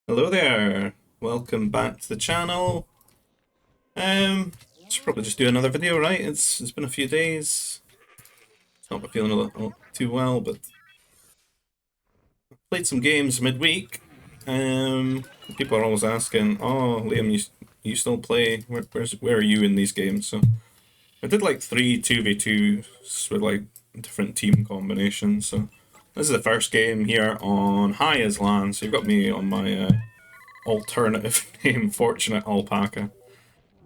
Hello there, welcome back to the channel. Should probably just do another video, right? It's been a few days. Not been feeling a little too well, but played some games midweek. People are always asking, "Oh, Liam, you still play? Where are you in these games?" So I did like 2v2's with like different team combinations. So this is the first game here on High as LAN. So you've got me on my alternative name, Fortunate Alpaca,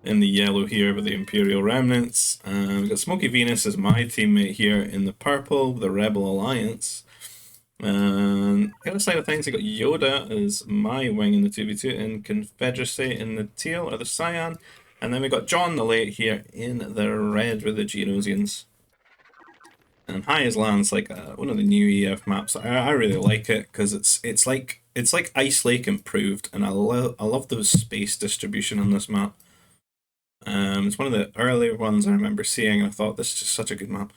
in the yellow here with the Imperial Remnants. We've got Smoky Venus as my teammate here in the purple, the Rebel Alliance. And the other side of things, I got Yoda as my wing in the 2v2 and Confederacy in the teal or the cyan. And then we got John the Late here in the red with the Geonosians. And High as Land's like one of the new EF maps. I really like it because it's like Ice Lake improved, and I love the space distribution on this map. It's one of the earlier ones I remember seeing, and I thought this is just such a good map.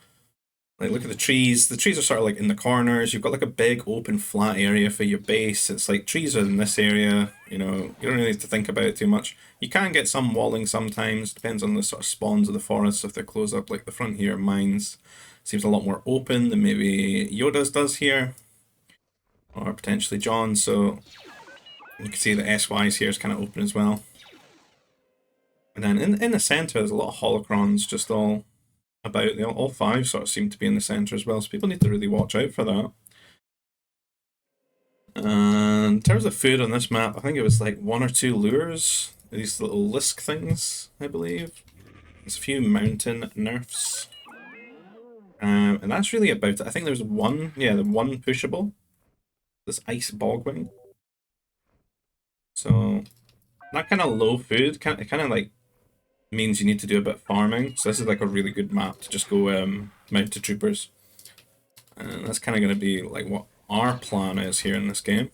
Like, look at the trees. The trees are sort of like in the corners. You've got like a big open flat area for your base. It's like trees are in this area. You know, you don't really need to think about it too much. You can get some walling sometimes. Depends on the sort of spawns of the forests if they're close up. Like the front here, mines seems a lot more open than maybe Yoda's does here, or potentially John. So you can see the SYs here is kind of open as well. And then in the center, there's a lot of holocrons just all about. All five sort of seem to be in the center as well, so people need to really watch out for that. And in terms of food on this map, I think it was like 1 or 2 lures, these little lisk things, I believe. There's a few mountain nerfs. And that's really about it. I think there's one, yeah, the one pushable, this ice bogwing. So that kind of low food, it kind of like means you need to do a bit of farming. So this is like a really good map to just go mounted troopers. And that's kind of going to be like what our plan is here in this game.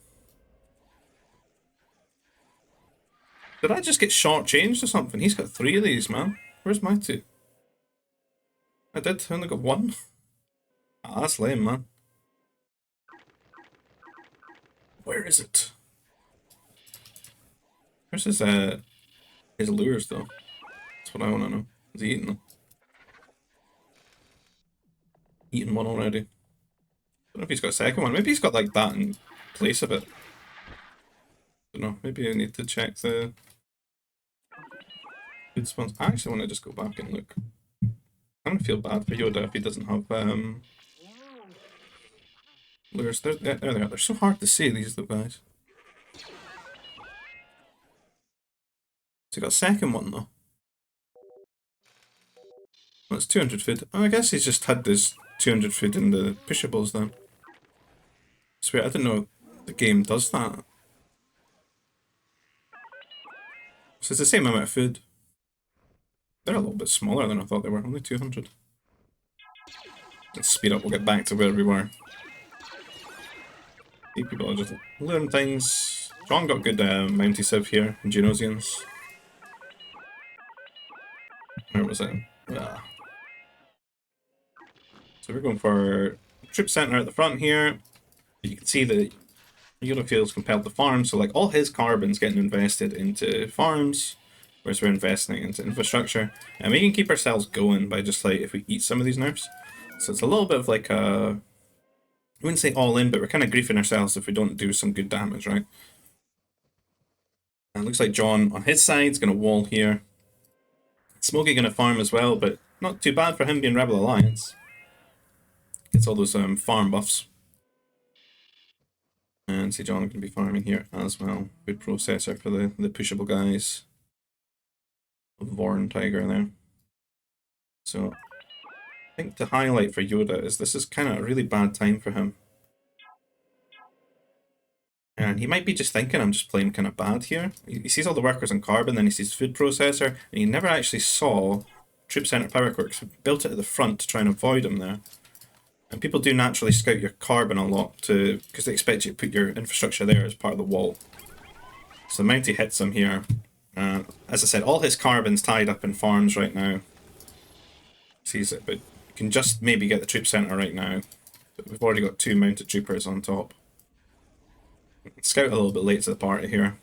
Did I just get shortchanged or something? He's got 3 of these, man. Where's my 2? I did, I only got 1. Ah, that's lame, man. Where is it? Where's his lures, though? That's what I want to know. Is he eating them? Eating one already. I don't know if he's got a second one. Maybe he's got like that in place of it. I don't know. Maybe I need to check the food spawns. I actually want to just go back and look. I'm gonna feel bad for Yoda if he doesn't have lures. There they are. They're so hard to see, these little guys. So he got a second one though. Well, it's 200 food. Oh, I guess he's just had this 200 food in the pushables then. Sweet, I didn't know the game does that. So it's the same amount of food. They're a little bit smaller than I thought they were, only 200. Let's speed up, we'll get back to where we were. People are just learning things. John got good Mounty Civ here, in Geonosians. Where was it? Yeah. So we're going for troop center at the front here. You can see that Yoda feels compelled to farm, so like all his carbon's getting invested into farms, whereas we're investing into infrastructure. And we can keep ourselves going by just like if we eat some of these nerfs. So it's a little bit of like a, I wouldn't say all in, but we're kind of griefing ourselves if we don't do some good damage, right? And it looks like John on his side is going to wall here. Smokey going to farm as well, but not too bad for him being Rebel Alliance. Gets all those farm buffs. And see John going to be farming here as well. Good processor for the pushable guys. Vorn Tiger there. So I think to highlight for Yoda is this is kind of a really bad time for him. And he might be just thinking I'm just playing kind of bad here. He sees all the workers on carbon, then he sees food processor, and he never actually saw Troop Center Power Quirks. Built it at the front to try and avoid him there. And people do naturally scout your carbon a lot because they expect you to put your infrastructure there as part of the wall. So the Mountie hits him here. As I said, all his carbon's tied up in farms right now. Sees it, but you can just maybe get the troop center right now. But we've already got 2 mounted troopers on top. Scout a little bit late to the party here.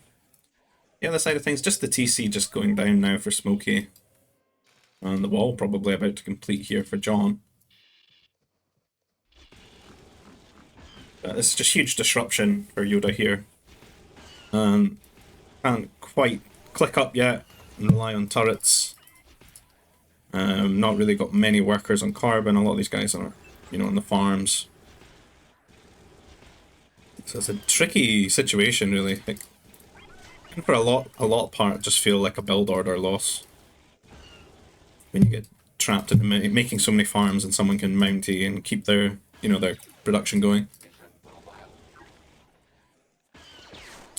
The other side of things, just the TC just going down now for Smokey. And the wall probably about to complete here for John. But this is just huge disruption for Yoda here. Can't quite click up yet and rely on turrets. Not really got many workers on Carbon. A lot of these guys are, on the farms. So it's a tricky situation, really. Like, for a lot part, just feel like a build order loss when you get trapped into making so many farms and someone can mounty and keep their, their production going.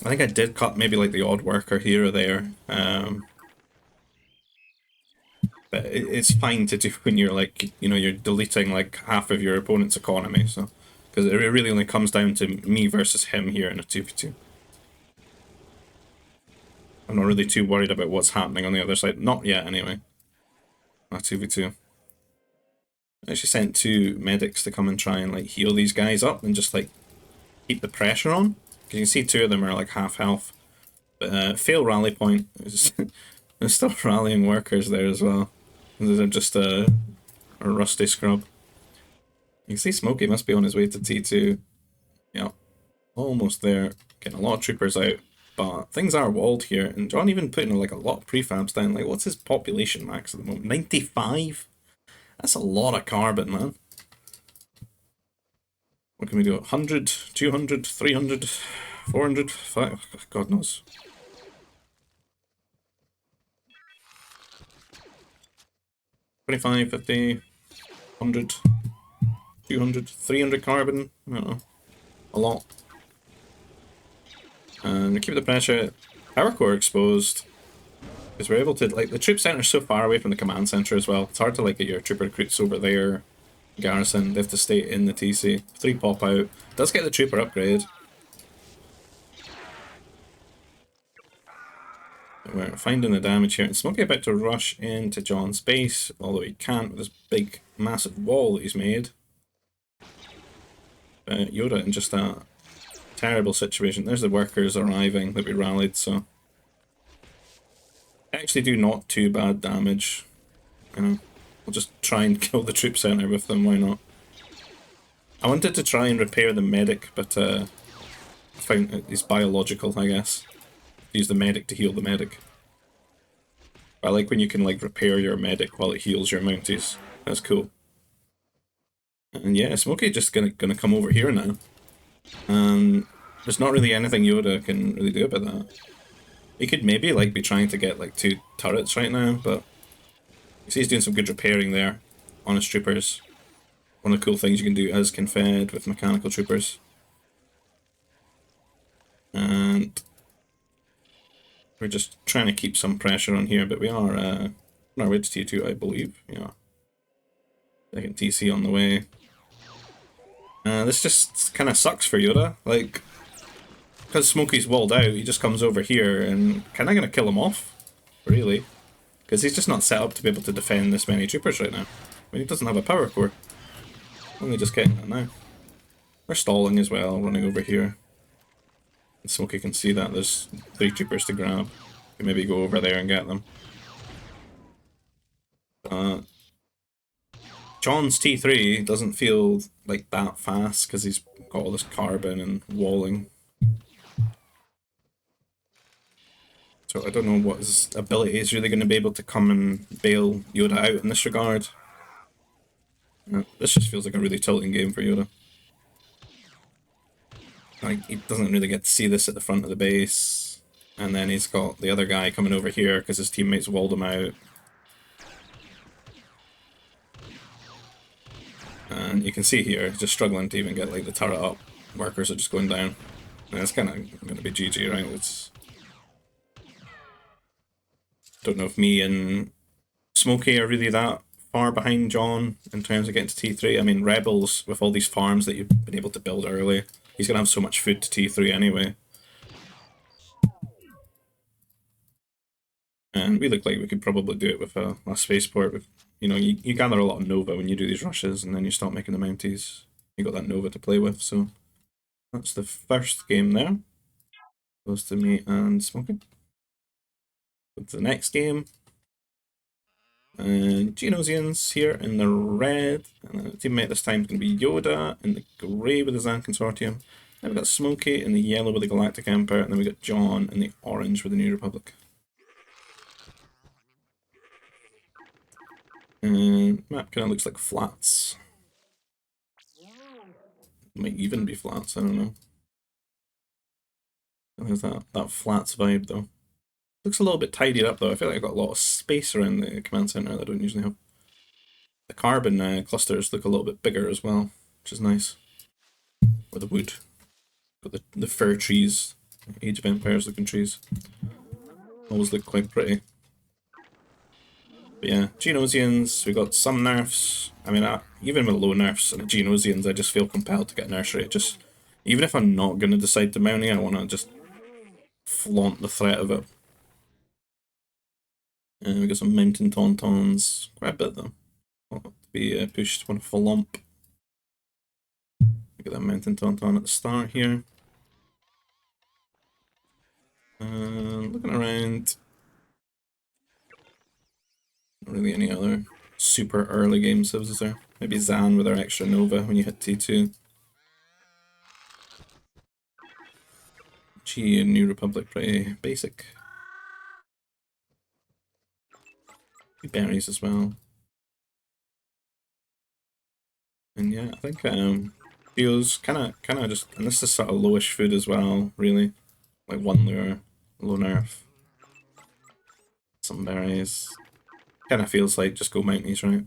I think I did cut maybe like the odd worker here or there, but it's fine to do when you're like, you're deleting like half of your opponent's economy. So, because it really only comes down to me versus him here in a 2v2. I'm not really too worried about what's happening on the other side. Not yet, anyway. Not 2v2. I actually sent 2 medics to come and try and like heal these guys up and just like keep the pressure on. Because you can see 2 of them are like half health. But fail rally point. There's still rallying workers there as well. They're just a rusty scrub. You can see Smokey must be on his way to T2. Yeah, almost there. Getting a lot of troopers out. But things are walled here. And John even putting like a lot of prefabs down. Like, what's his population max at the moment? 95? That's a lot of Carbon, man. What can we do? 100, 200, 300, 400, 5, God knows. $25, $50, $100, $200, $300 Carbon. I don't know. A lot. And we keep the pressure. Power core exposed. Because we're able to, like, the troop center is so far away from the command center as well. It's hard to, like, get your trooper recruits over there. Garrison, they have to stay in the TC. 3 pop out. Does get the trooper upgrade. We're finding the damage here. And Smokey about to rush into John's base, although he can't with this big, massive wall that he's made. Yoda in just a terrible situation. There's the workers arriving that we rallied, so I actually do not too bad damage. We'll just try and kill the troop center with them, why not? I wanted to try and repair the medic, but I found it's biological, I guess. Use the medic to heal the medic. I like when you can like repair your medic while it heals your mounties. That's cool. And yeah, Smokey just gonna come over here now. There's not really anything Yoda can really do about that. He could maybe like be trying to get like 2 turrets right now, but you see he's doing some good repairing there on his troopers. One of the cool things you can do as Confed with mechanical troopers. And we're just trying to keep some pressure on here, but we are on our way to T2, I believe. Yeah. Second TC on the way. This just kind of sucks for Yoda. Like, because Smokey's walled out, he just comes over here and kind of going to kill him off, really. Because he's just not set up to be able to defend this many troopers right now. I mean, he doesn't have a power core. Only just getting that now. We're stalling as well, running over here. And Smokey can see that there's 3 troopers to grab. We maybe go over there and get them. John's T3 doesn't feel like that fast because he's got all this Carbon and walling. So I don't know what his ability is really going to be able to come and bail Yoda out in this regard. This just feels like a really tilting game for Yoda. Like, he doesn't really get to see this at the front of the base. And then he's got the other guy coming over here because his teammates walled him out. And you can see here, just struggling to even get like the turret up. Workers are just going down. And it's kind of going to be GG, right? It's... Don't know if me and Smokey are really that far behind John in terms of getting to T3. I mean, Rebels, with all these farms that you've been able to build early, he's going to have so much food to T3 anyway. And we look like we could probably do it with a spaceport. With, you gather a lot of Nova when you do these rushes, and then you start making the Mounties. You got that Nova to play with, so that's the first game there. Goes to me and Smoking. Go to the next game. And Genosians here in the red. And the teammate this time is going to be Yoda in the grey with the Zan Consortium. Then we've got Smokey in the yellow with the Galactic Empire. And then we've got John in the orange with the New Republic. And map kind of looks like flats. Might even be flats, I don't know. There's that flats vibe though. Looks a little bit tidied up though. I feel like I've got a lot of space around the command center that I don't usually have. The carbon clusters look a little bit bigger as well, which is nice. Or the wood. Got the fir trees, Age of Empires looking trees. Always look quite pretty. But yeah, Genosians, we got some nerfs. I mean, even with low nerfs and Genosians, I just feel compelled to get nursery. Just even if I'm not going to decide to mounty, I want to just flaunt the threat of it. And we got some mountain tauntauns, quite a bit though. To be pushed one full lump. Get that mountain tauntaun at the start here. Looking around. Not really any other super early game civs, is there? Maybe Zan with our extra Nova when you hit T2. G and New Republic, pretty basic. Berries as well. And yeah, I think Theo's kind of just, and this is sort of lowish food as well, really. Like one lure, low nerf. Some berries. Kind of feels like just go mounties, right?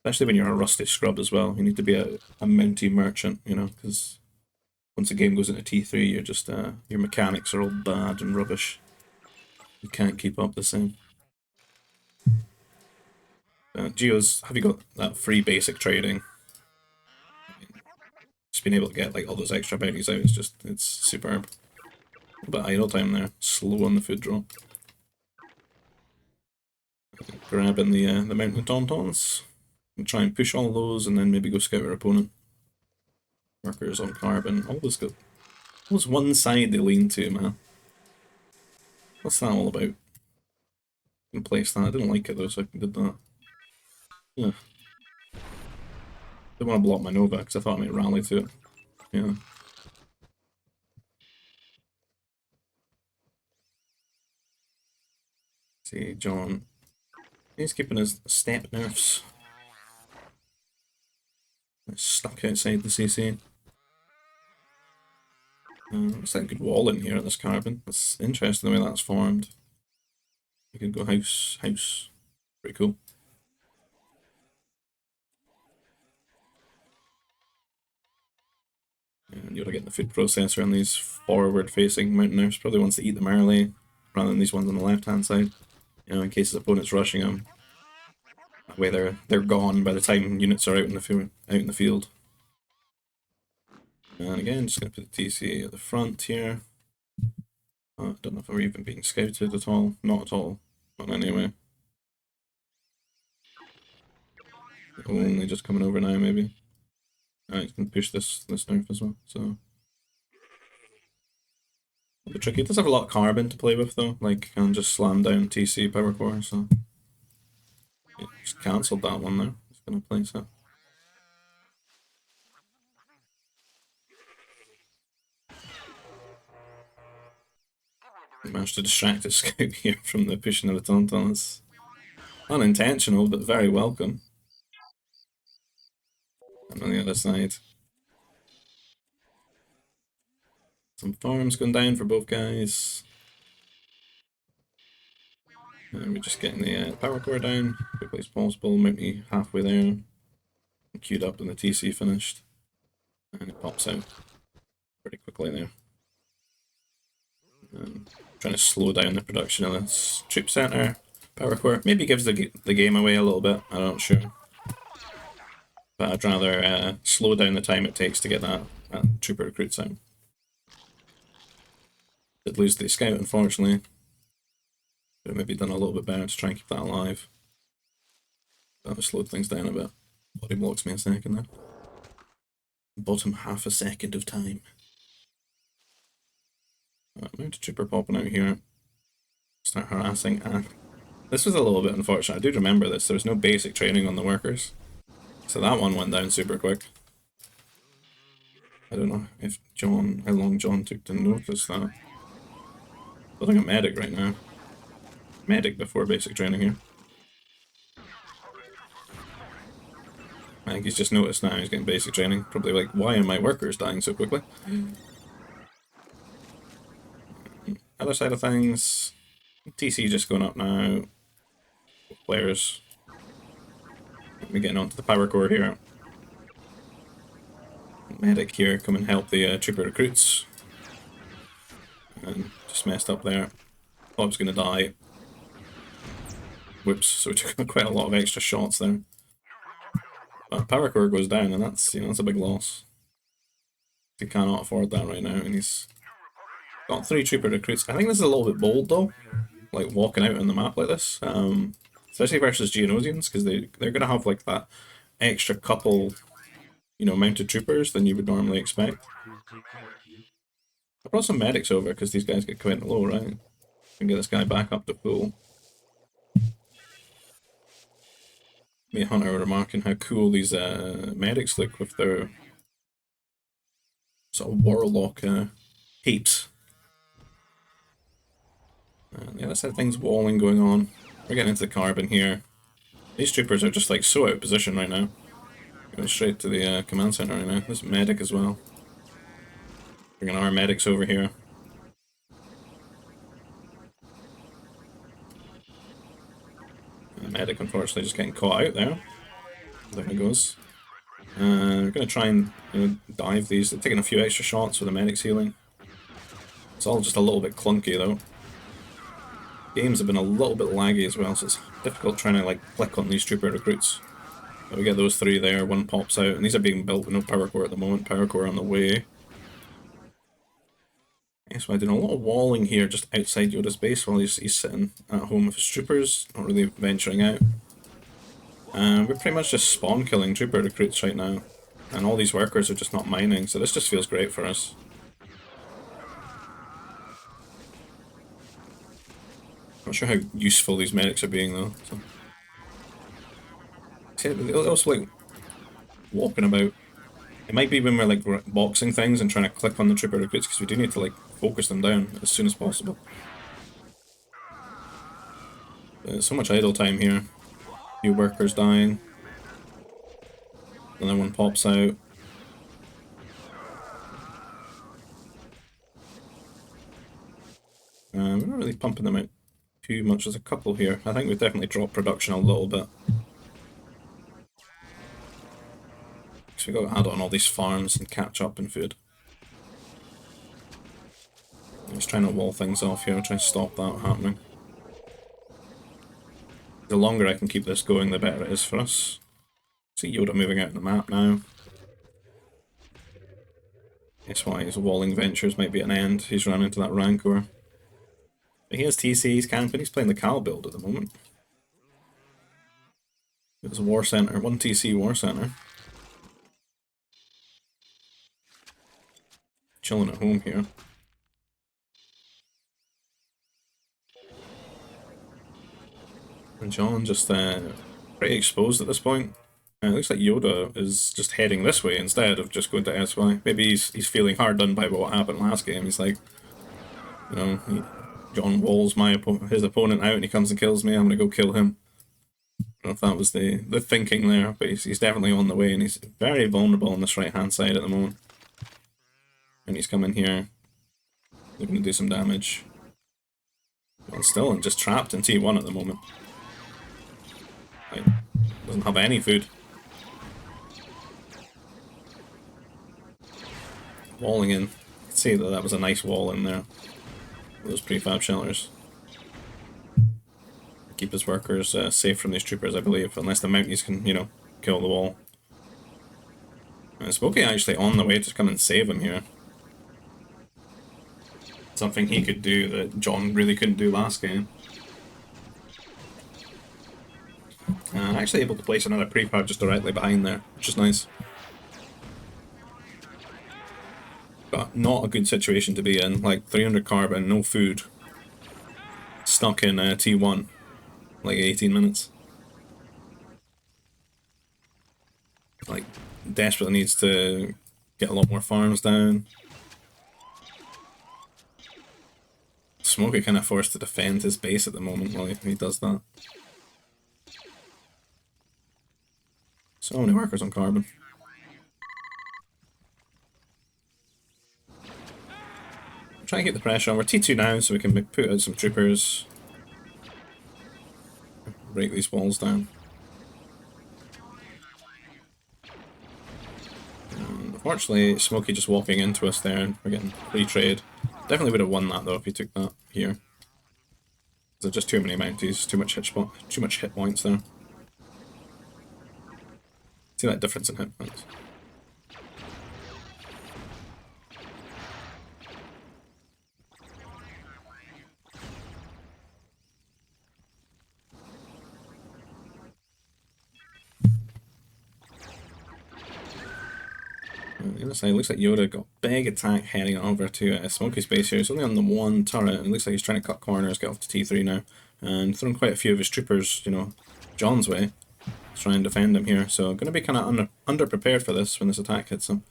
Especially when you're a rusty scrub as well. You need to be a mounty merchant, you know, because once the game goes into T3, you're just, your mechanics are all bad and rubbish. You can't keep up the same. Geo's, have you got that free basic trading? Just being able to get like all those extra bounties out is just, it's superb. A bit idle time there, slow on the food drop. Grabbing the mountain tauntauns. And try and push all those and then maybe go scout our opponent. Workers on carbon, always good. Always one side they lean to, man. What's that all about? I can place that, I didn't like it though, so I did that. Yeah. Didn't want to block my Nova because I thought I might rally to it. Yeah. See, John. He's keeping his step nerfs. Stuck outside the CC. It's like a good wall in here at this carbon. It's interesting the way that's formed. You could go house, house. Pretty cool. And you're getting the food processor on these forward-facing mountaineers. Probably wants to eat them early, rather than these ones on the left-hand side. You know, in case his opponent's rushing them. That way they're gone by the time units are out in the field. And again, just gonna put the TC at the front here. I don't know if we're even being scouted at all. Not at all. Not anyway. Only just coming over now, maybe. Alright, you can push this nerf as well, so. A bit tricky. It does have a lot of carbon to play with though, like can just slam down TC power core, so. Yeah, just cancelled that one there. Just gonna place it. Managed to distract his scout here from the pushing of the tauntaun. It's unintentional, but very welcome. And on the other side, some farms going down for both guys. And we're just getting the power core down quickly as possible. Might be halfway there. Queued up and the TC finished. And it pops out pretty quickly there. Trying to slow down the production of this troop center. Power core maybe gives the game away a little bit. I'm not sure. But I'd rather slow down the time it takes to get that trooper recruits out. Did lose the scout, unfortunately. But maybe done a little bit better to try and keep that alive. That would slowed things down a bit. Body blocks me a second there. Bottom half a second of time. Mounted trooper popping out here. Start harassing. This was a little bit unfortunate. I do remember this. There was no basic training on the workers. So that one went down super quick. I don't know if how long John took to notice that. I think I'm medic right now. Medic before basic training here. I think he's just noticed now he's getting basic training. Probably like, why are my workers dying so quickly? Other side of things, TC just going up now. Players. We're getting onto the power core here. Medic here, come and help the trooper recruits. And just messed up there. Thought I was going to die. Whoops, so we took quite a lot of extra shots there. But power core goes down, and that's, that's a big loss. He cannot afford that right now, and he's got 3 trooper recruits. I think this is a little bit bold though, like walking out on the map like this, especially versus Geonosians, because they're going to have like that extra couple, mounted troopers than you would normally expect. I brought some medics over because these guys get quite low, right? Can get this guy back up to full. Me and Hunter were remarking how cool these medics look with their sort of warlock heaps. And the other side of things, walling going on. We're getting into the carbon here. These troopers are just like so out of position right now. Going straight to the command center right now. This medic as well. Bringing our medics over here. The medic unfortunately just getting caught out there. There he goes. We're going to try and dive these. They're taking a few extra shots with the medic's healing. It's all just a little bit clunky though. Games have been a little bit laggy as well, so it's difficult trying to like click on these trooper recruits. But we get those 3 there, one pops out, and these are being built with no power core at the moment. Power core on the way. So I'm doing a lot of walling here just outside Yoda's base while he's sitting at home with his troopers, not really venturing out. We're pretty much just spawn killing trooper recruits right now, and all these workers are just not mining, so this just feels great for us. Not sure how useful these medics are being though. So. See, they're also like walking about. It might be when we're like boxing things and trying to click on the trooper recruits, because we do need to like focus them down as soon as possible. There's so much idle time here. Few workers dying. Another one pops out. We're not really pumping them out too much. There's a couple here. I think we've definitely dropped production a little bit. So we've got to add on all these farms and catch up in food. I'm just trying to wall things off here, try to stop that happening. The longer I can keep this going, the better it is for us. See Yoda moving out on the map now. That's why his walling ventures might be at an end. He's run into that Rancor. But he has TC, he's camping, he's playing the Cal build at the moment. There's a War Center, 1 TC War Center. Chilling at home here. And John just pretty exposed at this point. It looks like Yoda is just heading this way instead of just going to SY. Maybe he's feeling hard done by what happened last game. He's like, John walls his opponent out and he comes and kills me, I'm gonna go kill him. I don't know if that was the thinking there, but he's definitely on the way, and he's very vulnerable on this right hand side at the moment. And he's coming here, looking to do some damage. And still just trapped in T1 at the moment. Like, doesn't have any food. Walling in. I'd say that was a nice wall in there. Those prefab shelters. Keep his workers safe from these troopers, I believe, unless the Mounties can, kill the wall. And Smokey actually on the way to come and save him here. Something he could do that John really couldn't do last game. And actually able to place another prefab just directly behind there, which is nice. But not a good situation to be in. Like 300 carbon, no food. Stuck in T1. Like 18 minutes. Like, desperately needs to get a lot more farms down. Smokey kind of forced to defend his base at the moment while he does that. So many workers on carbon. I'm trying to keep the pressure on. We're T2 now, so we can put out some troopers. Break these walls down. Unfortunately, Smokey just walking into us there and we're getting free trade. Definitely would have won that though if he took that here. There's just too many Mounties, too much hit points there. See that difference in hit points. On the other side, it looks like Yoda got big attack heading over to Smokey's base here. He's only on the one turret, and it looks like he's trying to cut corners, get off to T3 now, and throwing quite a few of his troopers, you know, John's way, to try and defend him here. So going to be kind of under-prepared for this when this attack hits him.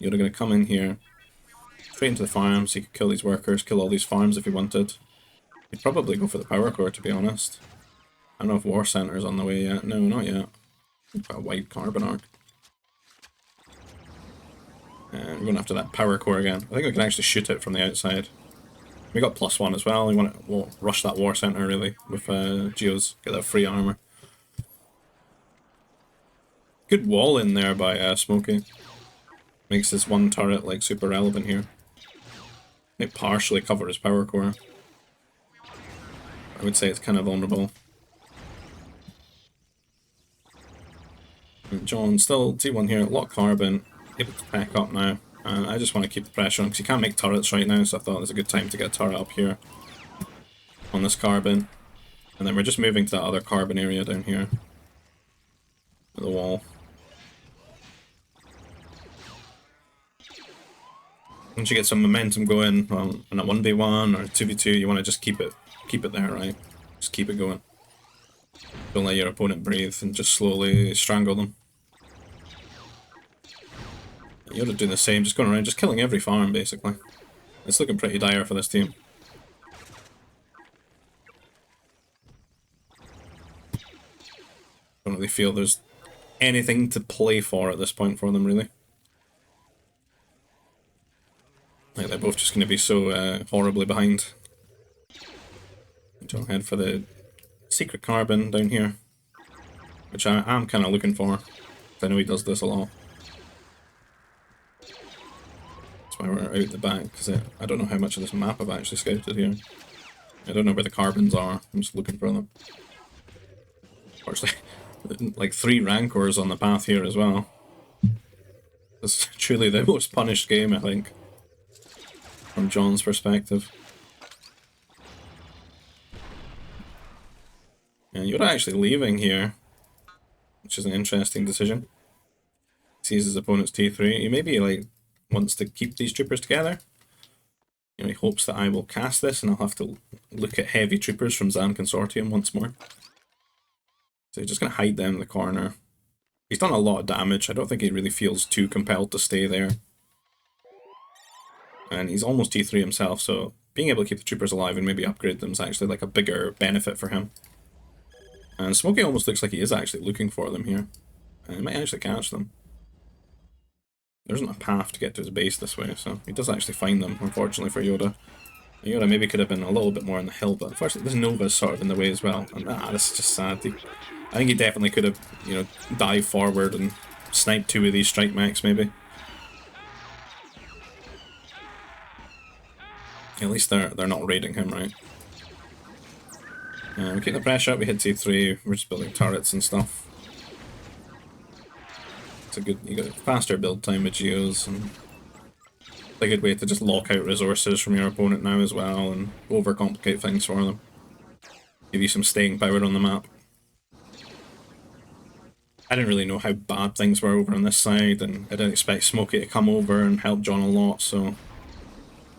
Yoda going to come in here, straight into the farms. He could kill these workers, kill all these farms if he wanted. He'd probably go for the power core, to be honest. I don't know if War Center's on the way yet. No, not yet. Quite a wide carbon arc. And we're going after that power core again. I think we can actually shoot it from the outside. We got +1 as well. We'll rush that War Center really with Geos. Get that free armor. Good wall in there by Smokey. Makes this one turret like super relevant here. It partially cover his power core. I would say it's kind of vulnerable. And John still T1 here, a lot of carbon. Able to pack up now, and I just want to keep the pressure on because you can't make turrets right now, so I thought it was a good time to get a turret up here on this carbon. And then we're just moving to that other carbon area down here at the wall. Once you get some momentum going on a 1v1 or 2v2, you want to just keep it there, right? Just keep it going. Don't let your opponent breathe and just slowly strangle them. Yoda doing the same, just going around, just killing every farm, basically. It's looking pretty dire for this team. Don't really feel there's anything to play for at this point for them, really. Like, they're both just going to be so horribly behind. I'll head for the secret carbon down here, which I am kind of looking for. I know he does this a lot. Why we're out the back, because I don't know how much of this map I've actually scouted here. I don't know where the carbons are, I'm just looking for them. Unfortunately, like 3 rancors on the path here as well. It's truly the most punished game, I think, from John's perspective. And you're actually leaving here, which is an interesting decision. Sees his opponent's T3. He maybe like wants to keep these troopers together. You know, he hopes that I will cast this and I'll have to look at heavy troopers from Zan Consortium once more. So he's just going to hide them in the corner. He's done a lot of damage. I don't think he really feels too compelled to stay there. And he's almost T3 himself, so being able to keep the troopers alive and maybe upgrade them is actually like a bigger benefit for him. And Smokey almost looks like he is actually looking for them here. And he might actually catch them. There isn't a path to get to his base this way, so he does actually find them, unfortunately for Yoda. Yoda maybe could have been a little bit more on the hill, but unfortunately this Nova's sort of in the way as well. And this is just sad. I think he definitely could have, you know, dived forward and sniped 2 of these strike mechs maybe. At least they're not raiding him, right? We keep the pressure up, we hit T3, we're just building turrets and stuff. It's a good, you got faster build time with Geos, and a good way to just lock out resources from your opponent now as well, and overcomplicate things for them. Give you some staying power on the map. I didn't really know how bad things were over on this side, and I didn't expect Smokey to come over and help John a lot, so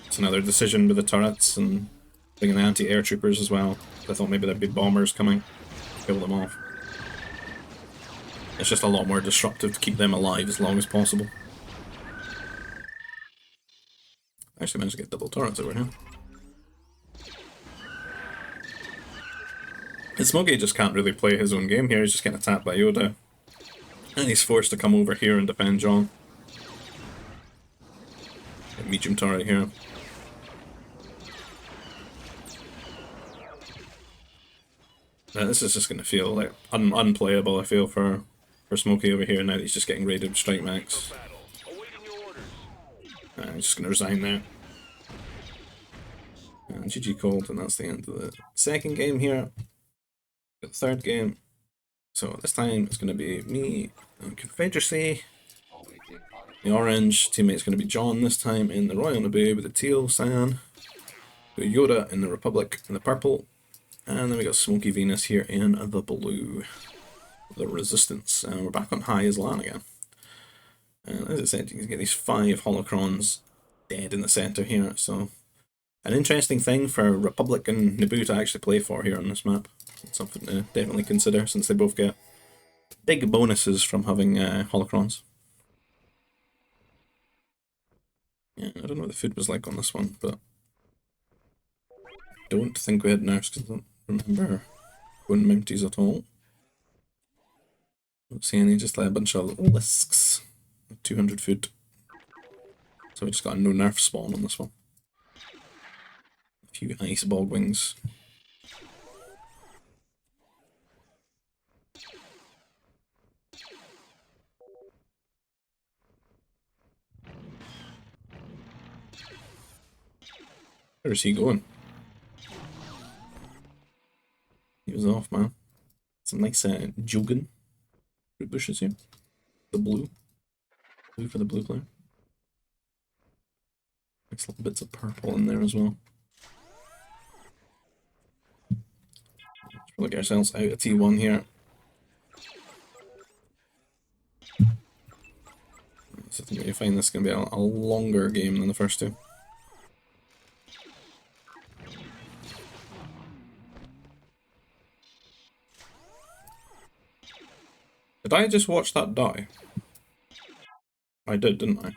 it's another decision with the turrets and bringing the anti-air troopers as well. I thought maybe there'd be bombers coming, kill them off. It's just a lot more disruptive to keep them alive as long as possible. Actually managed to get double turrets over here. And Smokey just can't really play his own game here, he's just getting attacked by Yoda. And he's forced to come over here and defend John. Get medium turret here. Now, this is just going to feel like unplayable, I feel, for Smokey over here now that he's just getting raided with Strike Max. He's just going to resign there. And GG called, and that's the end of the second game here. The third game. So this time it's going to be me and Confederacy. The orange teammate's going to be John this time in the Royal Naboo with the teal cyan. Yoda in the Republic in the purple. And then we got Smoky Venus here in the blue. The Resistance. And we're back on high as LAN again. And as I said, you can get these 5 holocrons dead in the center here. So an interesting thing for Republic and Naboo to actually play for here on this map. It's something to definitely consider since they both get big bonuses from having holocrons. Yeah, I don't know what the food was like on this one, but I don't think we had nerfs because I don't remember going Mounties at all. Don't see any, just like a bunch of lisks. 200 food. So we just got a no nerf spawn on this one. A few ice bog wings. Where is he going? He was off, man. Some nice jogging fruit bushes here. The blue. Blue for the blue player. Nice little bits of purple in there as well. Let's probably get ourselves out of T1 here. So I think we find this is going to be a longer game than the first two. Did I just watch that die? I did, didn't I?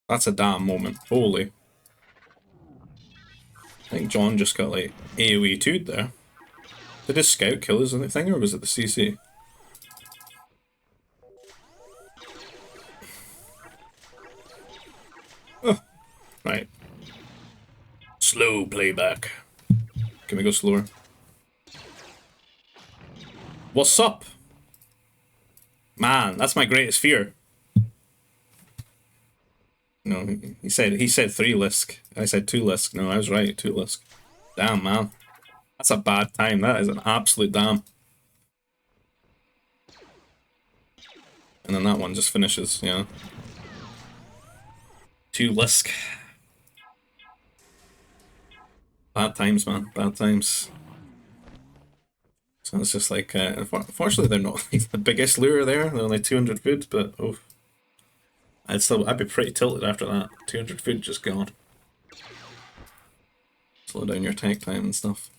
That's a damn moment. Holy. I think John just got like AoE 2'd there. Did his scout kill his thing or was it the CC? Oh, right. Slow playback. Can we go slower? What's up? Man, that's my greatest fear. No, he said 3 Lisk. I said 2 Lisk. No, I was right, 2 Lisk. Damn, man. That's a bad time. That is an absolute damn. And then that one just finishes, yeah. 2 Lisk. Bad times, man. Bad times. So it's just like, unfortunately they're not like the biggest lure there. They're only 200 food, but oh. I'd be pretty tilted after that. 200 food just gone. Slow down your tank time and stuff.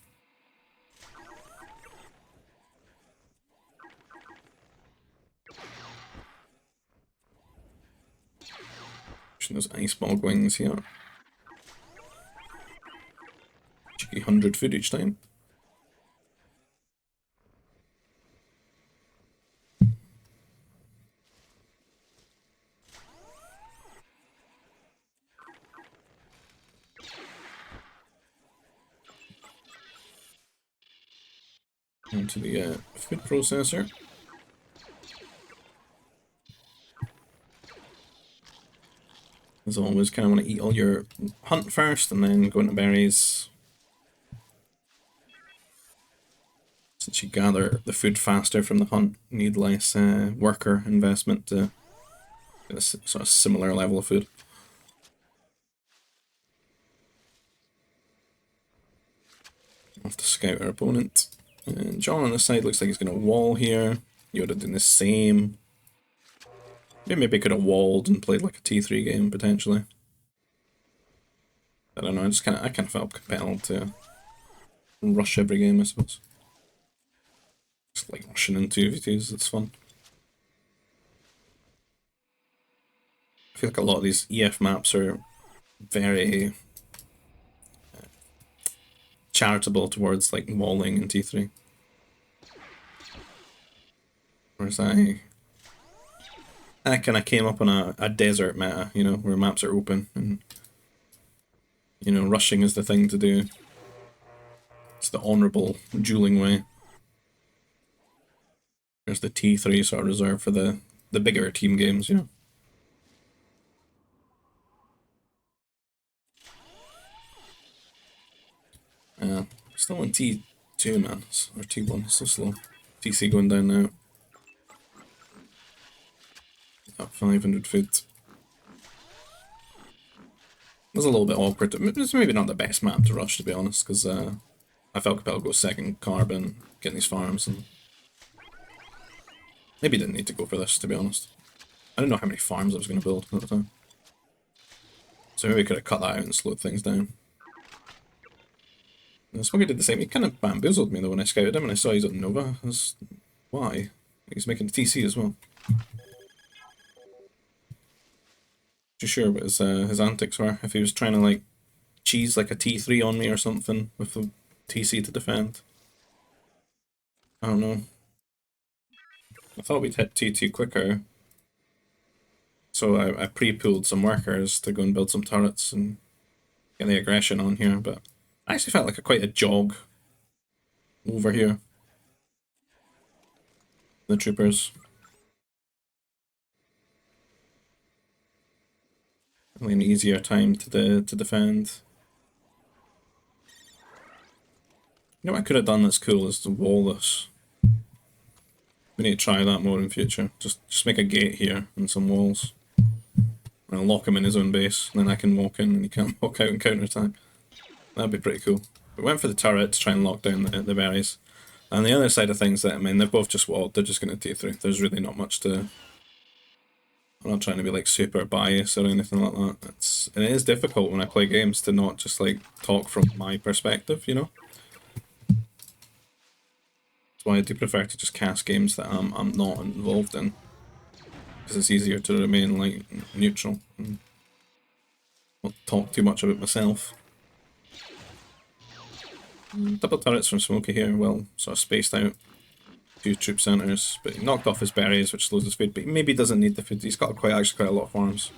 Pushing those ice bog wings here. Cheeky 100 food each time. Into the food processor. As always, kind of want to eat all your hunt first and then go into berries. Since you gather the food faster from the hunt, you need less worker investment to get a sort of similar level of food. Off to scout our opponent. And John on this side looks like he's going to wall here. Yoda doing the same. Maybe I could have walled and played like a T3 game potentially. I don't know. I kind of felt compelled to rush every game, I suppose. Just like rushing into 2v2's, it's fun. I feel like a lot of these EF maps are very charitable towards like walling in T3. Whereas I kind of came up on a desert meta, you know, where maps are open and, you know, rushing is the thing to do. It's the honourable dueling way. There's the T3 sort of reserved for the bigger team games, you know. Still in T2, man. Or T1, so slow. TC going down now. At 500 foot. It was a little bit awkward. It's maybe not the best map to rush, to be honest, because I felt compelled to go second carbon, getting these farms, and maybe didn't need to go for this, to be honest. I didn't know how many farms I was going to build at the time. So maybe I could have cut that out and slowed things down. And SWGB did the same. He kind of bamboozled me though when I scouted him and I saw he's on Nova. Why? He's making a TC as well. Too sure what his antics were. If he was trying to like cheese like a T3 on me or something with a TC to defend. I don't know. I thought we'd hit T2 quicker. So I pre-pulled some workers to go and build some turrets and get the aggression on here, but I actually felt like quite a jog over here. The troopers. Really an easier time to defend. You know what I could have done that's cool is to wall this. We need to try that more in future. Just make a gate here and some walls. And I'll lock him in his own base, and then I can walk in and he can't walk out and counter-attack. That'd be pretty cool. We went for the turret to try and lock down the berries. And the other side of things, that I mean, they're both just walled, they're just going to T3. There's really not much to... I'm not trying to be like super biased or anything like that. And it is difficult when I play games to not just like talk from my perspective, you know? That's why I do prefer to just cast games that I'm not involved in. Because it's easier to remain like neutral and not talk too much about myself. Double turrets from Smokey here, well, sort of spaced out. Few troop centres, but he knocked off his berries, which slows his food, but he maybe doesn't need the food. He's got actually quite a lot of farms.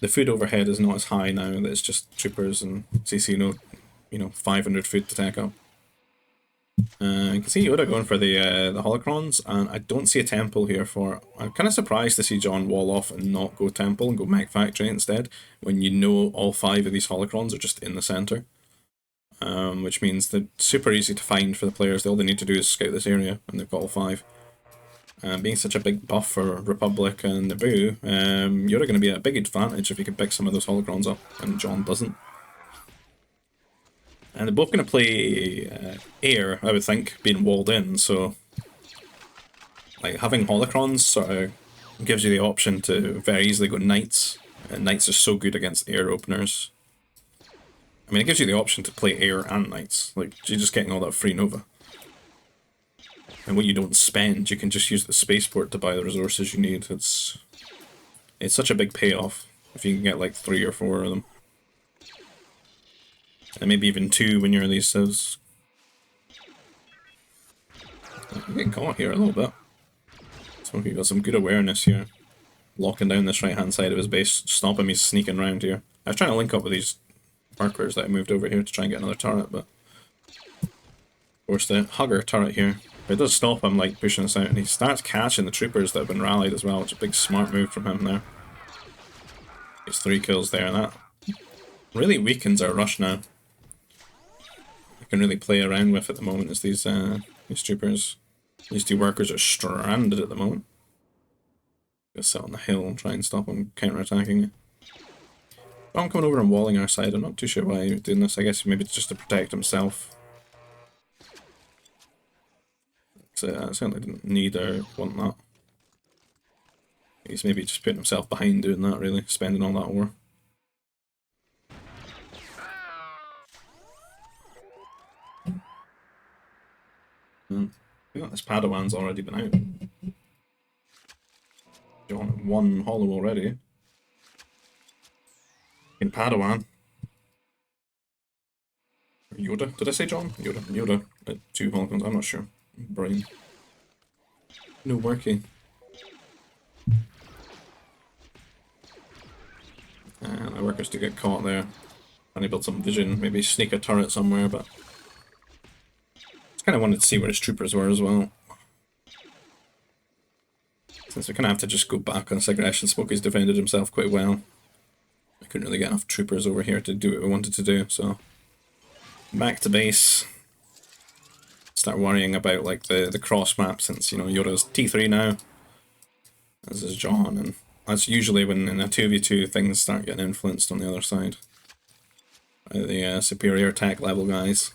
The food overhead is not as high now, that it's just troopers and CC note, you know, 500 food to take up. You can see Yoda going for the holocrons, and I don't see a temple here for... I'm kind of surprised to see John wall off and not go temple and go mech factory instead, when you know all 5 of these holocrons are just in the centre. Which means they're super easy to find for the players. All they need to do is scout this area, and they've got all 5. Being such a big buff for Republic and Naboo, you're going to be at a big advantage if you can pick some of those holocrons up, and John doesn't. And they're both going to play air, I would think, being walled in, so... like, having holocrons sort of gives you the option to very easily go knights, and knights are so good against air openers. I mean, it gives you the option to play air and knights. Like, you're just getting all that free Nova. And what you don't spend, you can just use the spaceport to buy the resources you need. It's such a big payoff if you can get like 3 or 4 of them. And maybe even 2 when you're in these civs. I'm getting caught here a little bit. Smokey got some good awareness here. Locking down this right hand side of his base, stopping me sneaking around here. I was trying to link up with these markers that I moved over here to try and get another turret, but of course the hugger turret here, but it does stop him like pushing us out, and he starts catching the troopers that have been rallied as well, which is a big smart move from him there. Gets 3 kills there, and that really weakens our rush now. I can really play around with at the moment as these troopers, these 2 workers are stranded at the moment. Gonna sit on the hill and try and stop them counter-attacking you. I'm coming over and walling our side. I'm not too sure why he's doing this. I guess maybe it's just to protect himself. So I certainly didn't need or want that. He's maybe just putting himself behind doing that, really, spending all that ore. I think this Padawan's already been out. John, one holo already. In Padawan. Yoda? Did I say John? Yoda. Yoda at 2 holocrons, I'm not sure. Brain. No working. And my workers do get caught there. Trying to build some vision, maybe sneak a turret somewhere, but just kind of wanted to see where his troopers were as well. Since we kind of have to just go back on this aggression, Smokey's defended himself quite well. I couldn't really get enough troopers over here to do what we wanted to do, so back to base. Start worrying about like the cross map, since, you know, Yoda's T3 now, as is John, and that's usually when in a 2v2 things start getting influenced on the other side by the superior tech level guys.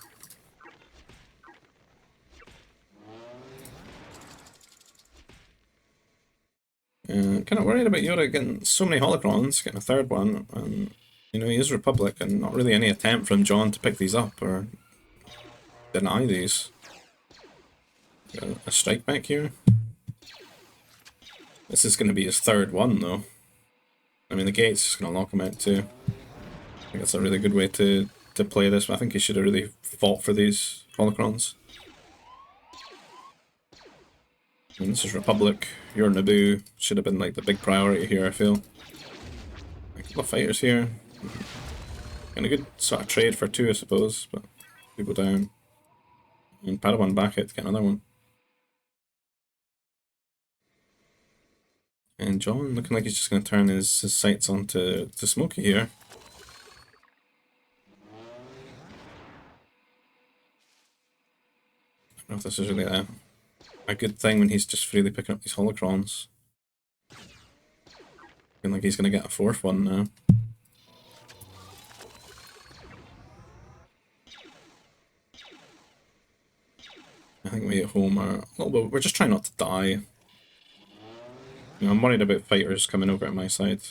Kind of worried about Yoda getting so many holocrons, getting a third one, and you know, he is Republic, and not really any attempt from John to pick these up or deny these. Got a strike back here. This is going to be his third one, though. I mean, the gate's just going to lock him out too. I think that's a really good way to play this. I think he should have really fought for these holocrons. And this is Republic. Your Naboo should have been like the big priority here, I feel. A couple of fighters here. And a good sort of trade for 2, I suppose, but we go down. And Padawan back it to get another one. And John looking like he's just going to turn his sights onto Smokey here. I don't know if this is really a good thing when he's just freely picking up these holocrons. Looking like he's going to get a 4th one now. I think we at home are a little bit, we're just trying not to die. You know, I'm worried about fighters coming over at my side.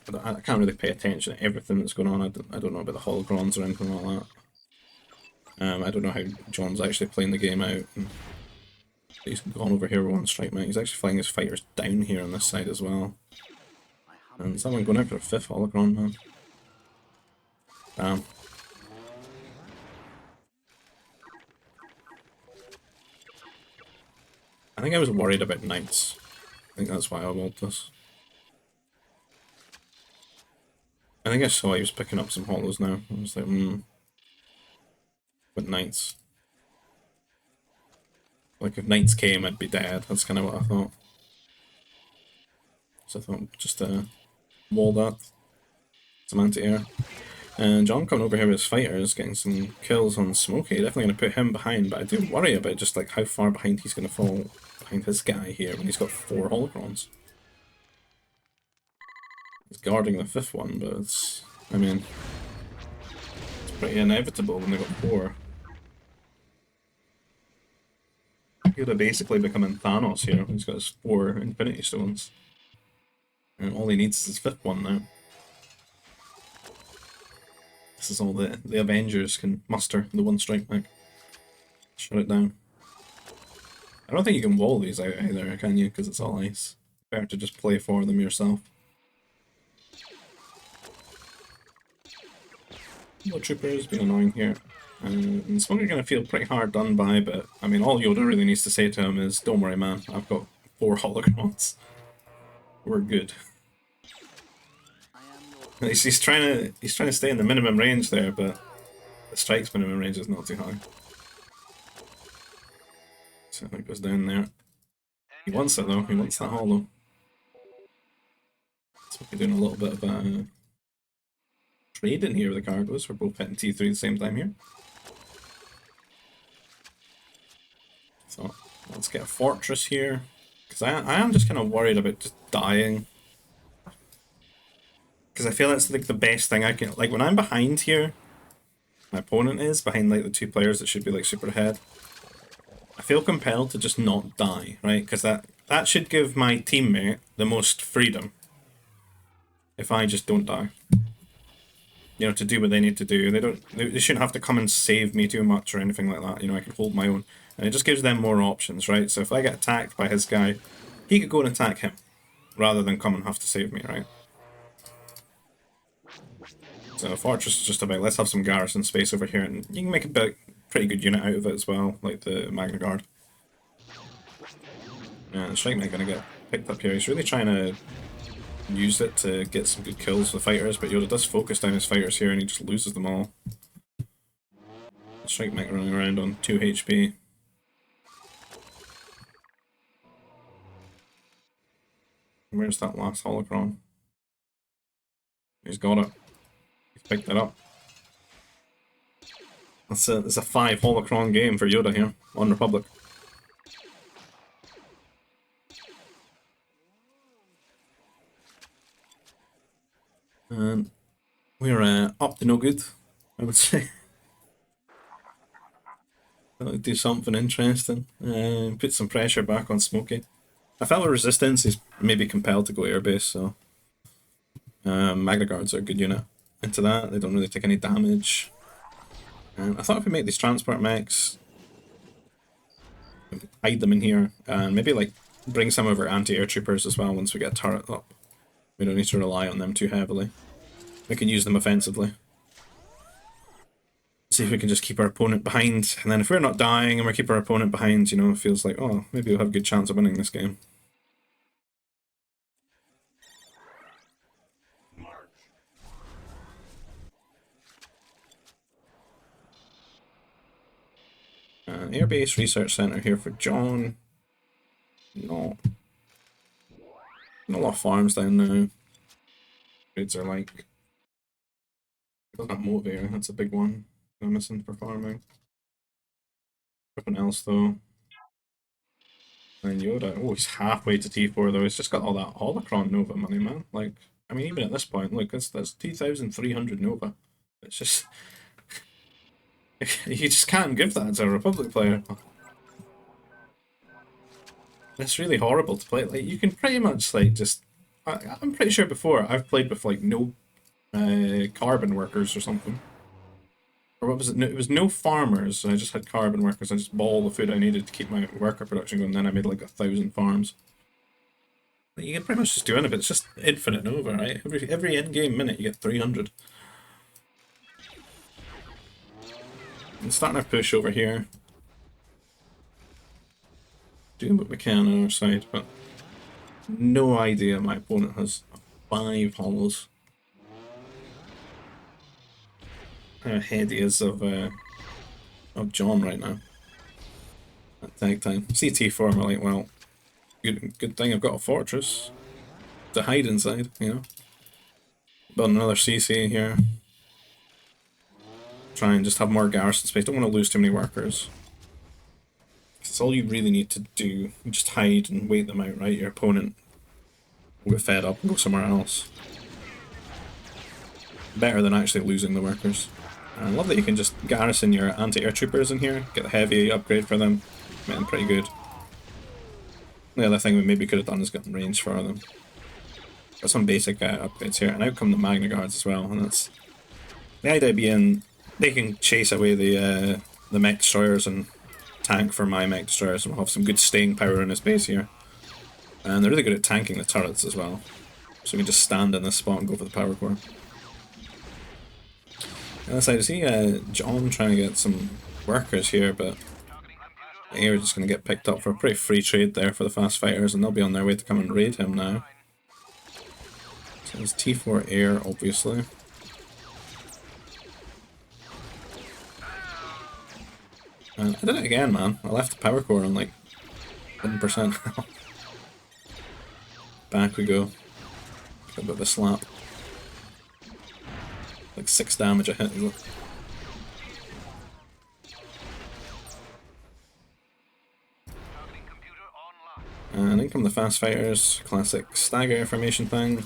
But I can't really pay attention to everything that's going on. I don't know about the holocrons or anything like that. I don't know how John's actually playing the game out. He's gone over here with 1 strike mate. He's actually flying his fighters down here on this side as well. And someone going out for a 5th holocron, man. Damn. I think I was worried about knights. I think that's why I walled this. I think I saw he was picking up some holos now. I was like, With knights. Like, if knights came, I'd be dead. That's kind of what I thought. So I thought, just wall that. Some anti-air. And John coming over here with his fighters, getting some kills on Smokey. Definitely going to put him behind, but I do worry about just like how far behind he's going to fall behind his guy here when he's got 4 holocrons. He's guarding the 5th one, but it's, I mean, it's pretty inevitable when they've got 4. He would have basically becoming Thanos here. He's got his 4 Infinity Stones. And all he needs is his 5th one now. This is all the Avengers can muster, the 1 strike back. Shut it down. I don't think you can wall these out either, can you? Because it's all ice. Better to just play for them yourself. No troopers, being annoying here. And Smokey's going to feel pretty hard done by, but I mean, all Yoda really needs to say to him is, don't worry man, I've got 4 holocrons. We're good. He's trying to stay in the minimum range there, but the strike's minimum range is not too high. So it goes down there. He wants it though, he wants that holo. So we're doing a little bit of trade in here with the cargoes. We're both hitting T3 at the same time here. So let's get a fortress here. Because I am just kind of worried about just dying. Because I feel that's like the best thing I can, like when I'm behind here, my opponent is behind like the 2 players that should be like super ahead. I feel compelled to just not die, right? Because that should give my teammate the most freedom. If I just don't die, you know, to do what they need to do. They shouldn't have to come and save me too much or anything like that. You know, I can hold my own, and it just gives them more options, right? So if I get attacked by his guy, he could go and attack him, rather than come and have to save me, right? So Fortress is just about, let's have some garrison space over here, and you can make a pretty good unit out of it as well, like the Magna Guard. Yeah, the Strike Knight gonna get picked up here. He's really trying to use it to get some good kills with fighters, but Yoda does focus down his fighters here and he just loses them all. The Strike Knight running around on 2 HP. Where's that last holocron? He's got it. He's picked it up. It's a 5 holocron game for Yoda here on Republic. And we're up to no good, I would say. I'll do something interesting. Put some pressure back on Smokey. I felt with Resistance he's maybe compelled to go airbase, so Magna Guards are a good unit. Into that, they don't really take any damage. I thought if we make these transport mechs, hide them in here, and maybe like bring some of our anti-air troopers as well once we get a turret up. We don't need to rely on them too heavily. We can use them offensively. See if we can just keep our opponent behind, and then if we're not dying and we keep our opponent behind, you know, it feels like, oh, maybe we'll have a good chance of winning this game. Airbase Research Center here for John. No. Not a lot of farms down now. Trades are like... Doesn't have Motivator, that's a big one I'm missing for farming. Everything else though. And Yoda, oh, he's halfway to T4 though. He's just got all that holocron Nova money, man. Like, I mean, even at this point, look, that's 2,300 Nova. It's just... you just can't give that to a Republic player. It's really horrible to play. Like, you can pretty much, like, just... I'm pretty sure before I've played with, like, no carbon workers or something. Or what was it? No, it was no farmers, so I just had carbon workers. I just bought all the food I needed to keep my worker production going, and then I made like 1,000 farms. Like, you can pretty much just do anything. It's just infinite Nova, right? Every end-game minute you get 300. I'm starting our push over here. Doing what we can on our side, but no idea my opponent has 5 hollows. How ahead he is of John right now. At tag time. CT4, I'm like, well, good thing I've got a fortress to hide inside, you know. Build another CC here. Try and just have more garrison space. Don't want to lose too many workers. That's all you really need to do. You just hide and wait them out, right? Your opponent will get fed up and go somewhere else. Better than actually losing the workers. I love that you can just garrison your anti-air troopers in here, get the heavy upgrade for them, make them pretty good. The other thing we maybe could have done is gotten range for them. Got some basic upgrades here, and out come the Magna Guards as well, and that's... The idea being, they can chase away the mech destroyers and tank for my mech destroyers, and we'll have some good staying power in his base here. And they're really good at tanking the turrets as well. So we can just stand in this spot and go for the power core. On the other side, I see John trying to get some workers here, but we're just going to get picked up for a pretty free trade there for the fast fighters, and they'll be on their way to come and raid him now. So it's T4 air, obviously. And I did it again, man. I left the power core on like 1%. Back we go. Got a bit of a slap. Like 6 damage a hit, is it? And in come the fast fighters, classic stagger formation thing.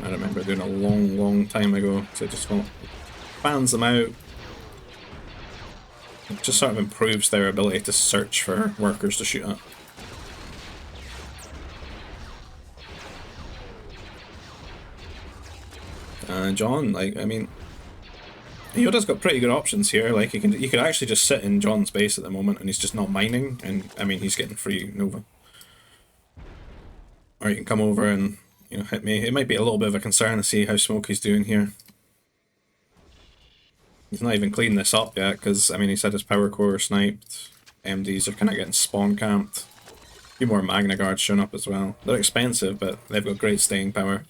I remember doing a long time ago, so it just fans them out. It just sort of improves their ability to search for workers to shoot at. John, like, I mean, Yoda's got pretty good options here. Like, you could actually just sit in John's base at the moment, and he's just not mining, and I mean, he's getting free Nova. Or you can come over and, you know, hit me. It might be a little bit of a concern to see how Smokey's doing here. He's not even cleaned this up yet, because, I mean, he's had his power core sniped. MDs are kind of getting spawn camped. A few more Magna Guards showing up as well. They're expensive, but they've got great staying power.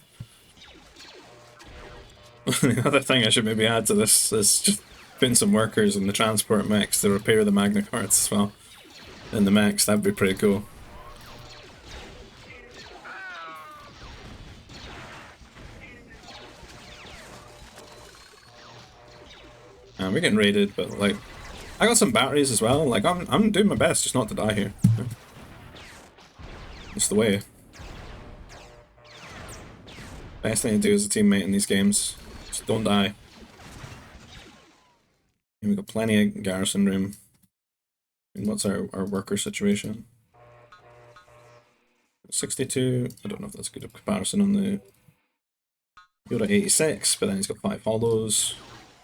The other thing I should maybe add to this is just putting some workers in the transport mechs to repair the Magna Guards as well. In the mechs, that'd be pretty cool. And we're getting raided, but like, I got some batteries as well. Like, I'm doing my best just not to die here. It's the way. Best thing to do as a teammate in these games. Just don't die. And we've got plenty of garrison room. And what's our worker situation? 62. I don't know if that's a good comparison on the Yoda 86, but then he's got 5 hollows.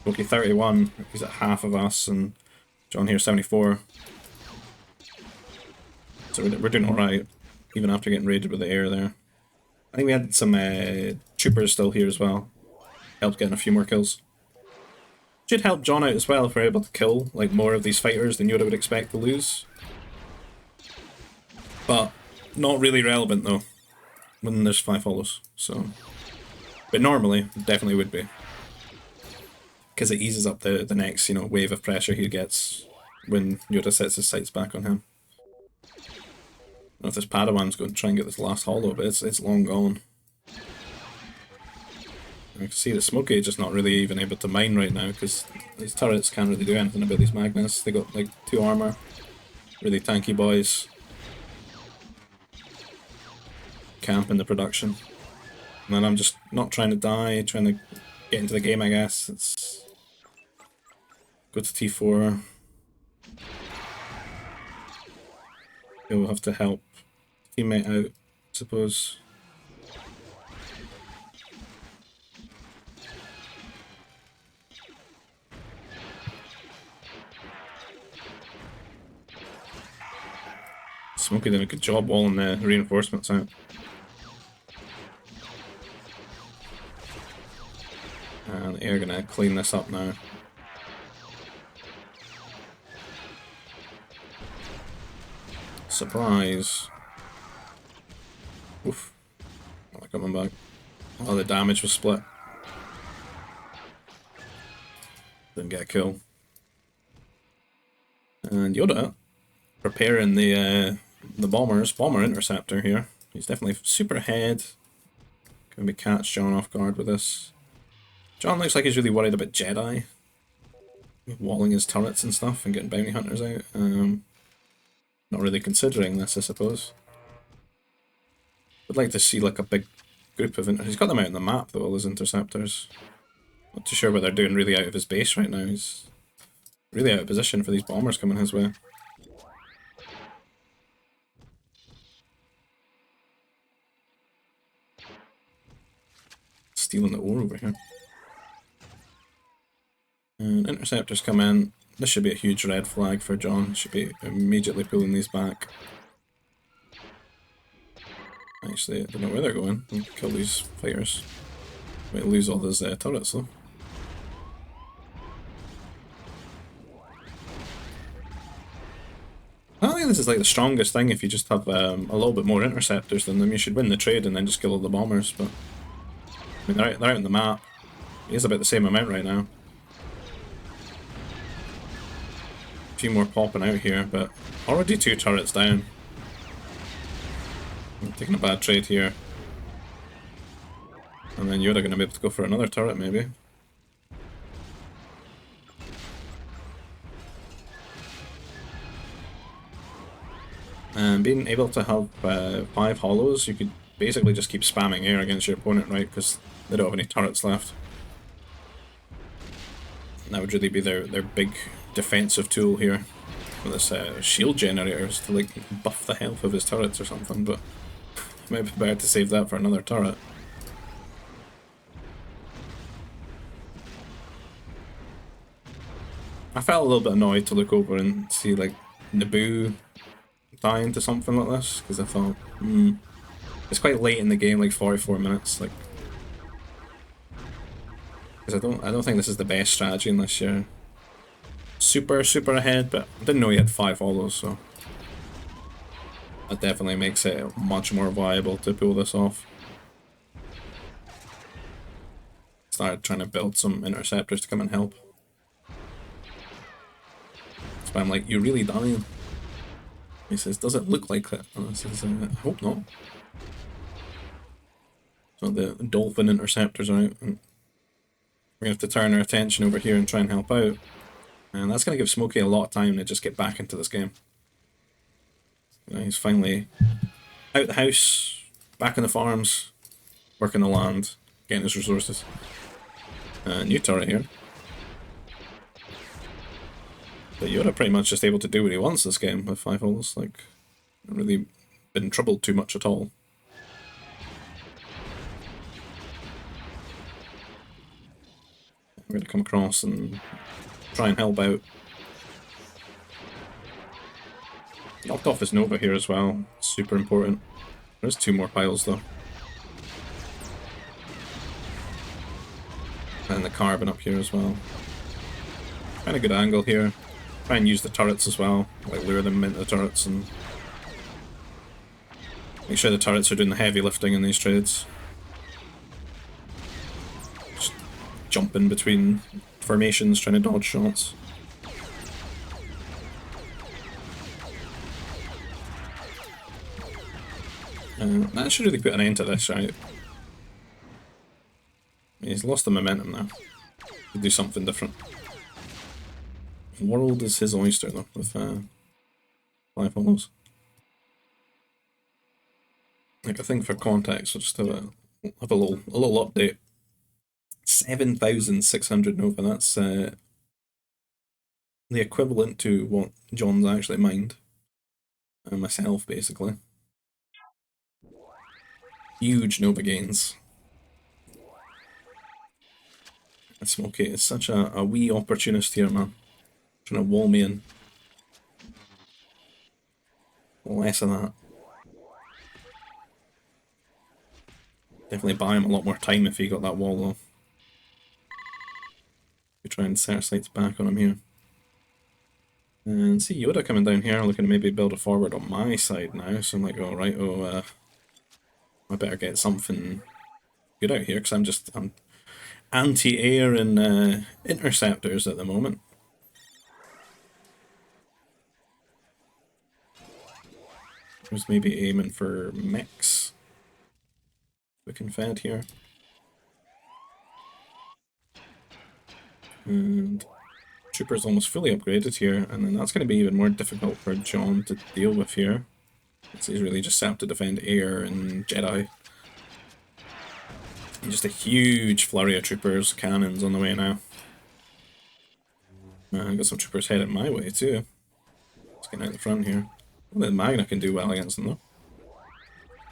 Loki 31, he's at half of us, and John here 74. So we're doing alright, even after getting raided with the air there. I think we had some troopers still here as well. Helped getting a few more kills. Should help John out as well if we're able to kill like more of these fighters than Yoda would expect to lose. But not really relevant though, when there's 5 hollows, so... But normally, definitely would be. Because it eases up the next, you know, wave of pressure he gets when Yoda sets his sights back on him. I don't know if this Padawan's going to try and get this last hollow, but it's long gone. I can see that Smokey just not really even able to mine right now because these turrets can't really do anything about these Magnus. They got like 2 armor, really tanky boys. Camp in the production. And then I'm just not trying to die, trying to get into the game, I guess. It's go to T4. We'll have to help teammate out, I suppose. Smokey did a good job walling the reinforcements out. And they're gonna clean this up now. Surprise. Oof. Not like coming back. Oh, the damage was split. Didn't get a kill. And Yoda preparing the bomber interceptor here. He's definitely super ahead. Gonna be catch John off guard with this. John looks like he's really worried about Jedi. Walling his turrets and stuff and getting bounty hunters out. Not really considering this, I suppose. I'd like to see like a big group of he's got them out on the map though, all his interceptors. Not too sure what they're doing really out of his base right now. He's really out of position for these bombers coming his way. Stealing the ore over here. And interceptors come in. This should be a huge red flag for John. Should be immediately pulling these back. Actually, I don't know where they're going. We'll kill these fighters. Might lose all those turrets though. I don't think this is like the strongest thing if you just have a little bit more interceptors than them. You should win the trade and then just kill all the bombers, but... I mean, they're out on the map. He is about the same amount right now. A few more popping out here, but already 2 turrets down. I'm taking a bad trade here. And then Yoda gonna be able to go for another turret, maybe. And being able to have 5 hollows, you could basically just keep spamming air against your opponent, right? Because they don't have any turrets left. And that would really be their big defensive tool here. With this shield generators to like buff the health of his turrets or something, but maybe better to save that for another turret. I felt a little bit annoyed to look over and see like Naboo dying to something like this, because I thought, it's quite late in the game, like 44 minutes, like, because I don't think this is the best strategy unless you're super ahead, but I didn't know he had 5 hollows, so that definitely makes it much more viable to pull this off. Started trying to build some interceptors to come and help. So I'm like, you're really dying? He says, does it look like that? And I says, I hope not. So the dolphin interceptors are out, and we're going to have to turn our attention over here and try and help out. And that's going to give Smokey a lot of time to just get back into this game. You know, he's finally out the house, back in the farms, working the land, getting his resources. New turret here. But Yoda pretty much just able to do what he wants this game with 5 holes. Like, not really been troubled too much at all. I'm going to come across and try and help out. Knocked off his Nova here as well. Super important. There's 2 more piles though. And the carbon up here as well. Kind of good angle here. Try and use the turrets as well. Like lure them into the turrets and make sure the turrets are doing the heavy lifting in these trades. Just jumping between formations, trying to dodge shots. That should really put an end to this, right? He's lost the momentum now. Could do something different. World is his oyster though, with 5 hollows. Like, I think for context, we'll just have a little update. 7,600 Nova. That's the equivalent to what John's actually mined, and myself basically. Huge Nova gains. And Smokey is such a wee opportunist here, man. Trying to wall me in. Less of that. Definitely buy him a lot more time if he got that wall though. We try and searchlight's back on him here. And see Yoda coming down here, looking to maybe build a forward on my side now. So I'm like, oh right, I better get something good out here, because I'm anti-air and interceptors at the moment. I was maybe aiming for mechs. We can fed here. And Trooper's almost fully upgraded here, and then that's going to be even more difficult for John to deal with here. So he's really just set up to defend air and Jedi. And just a huge flurry of Troopers, cannons on the way now. I got some Troopers headed my way too. Let's get out the front here. Well, the Magna can do well against them though.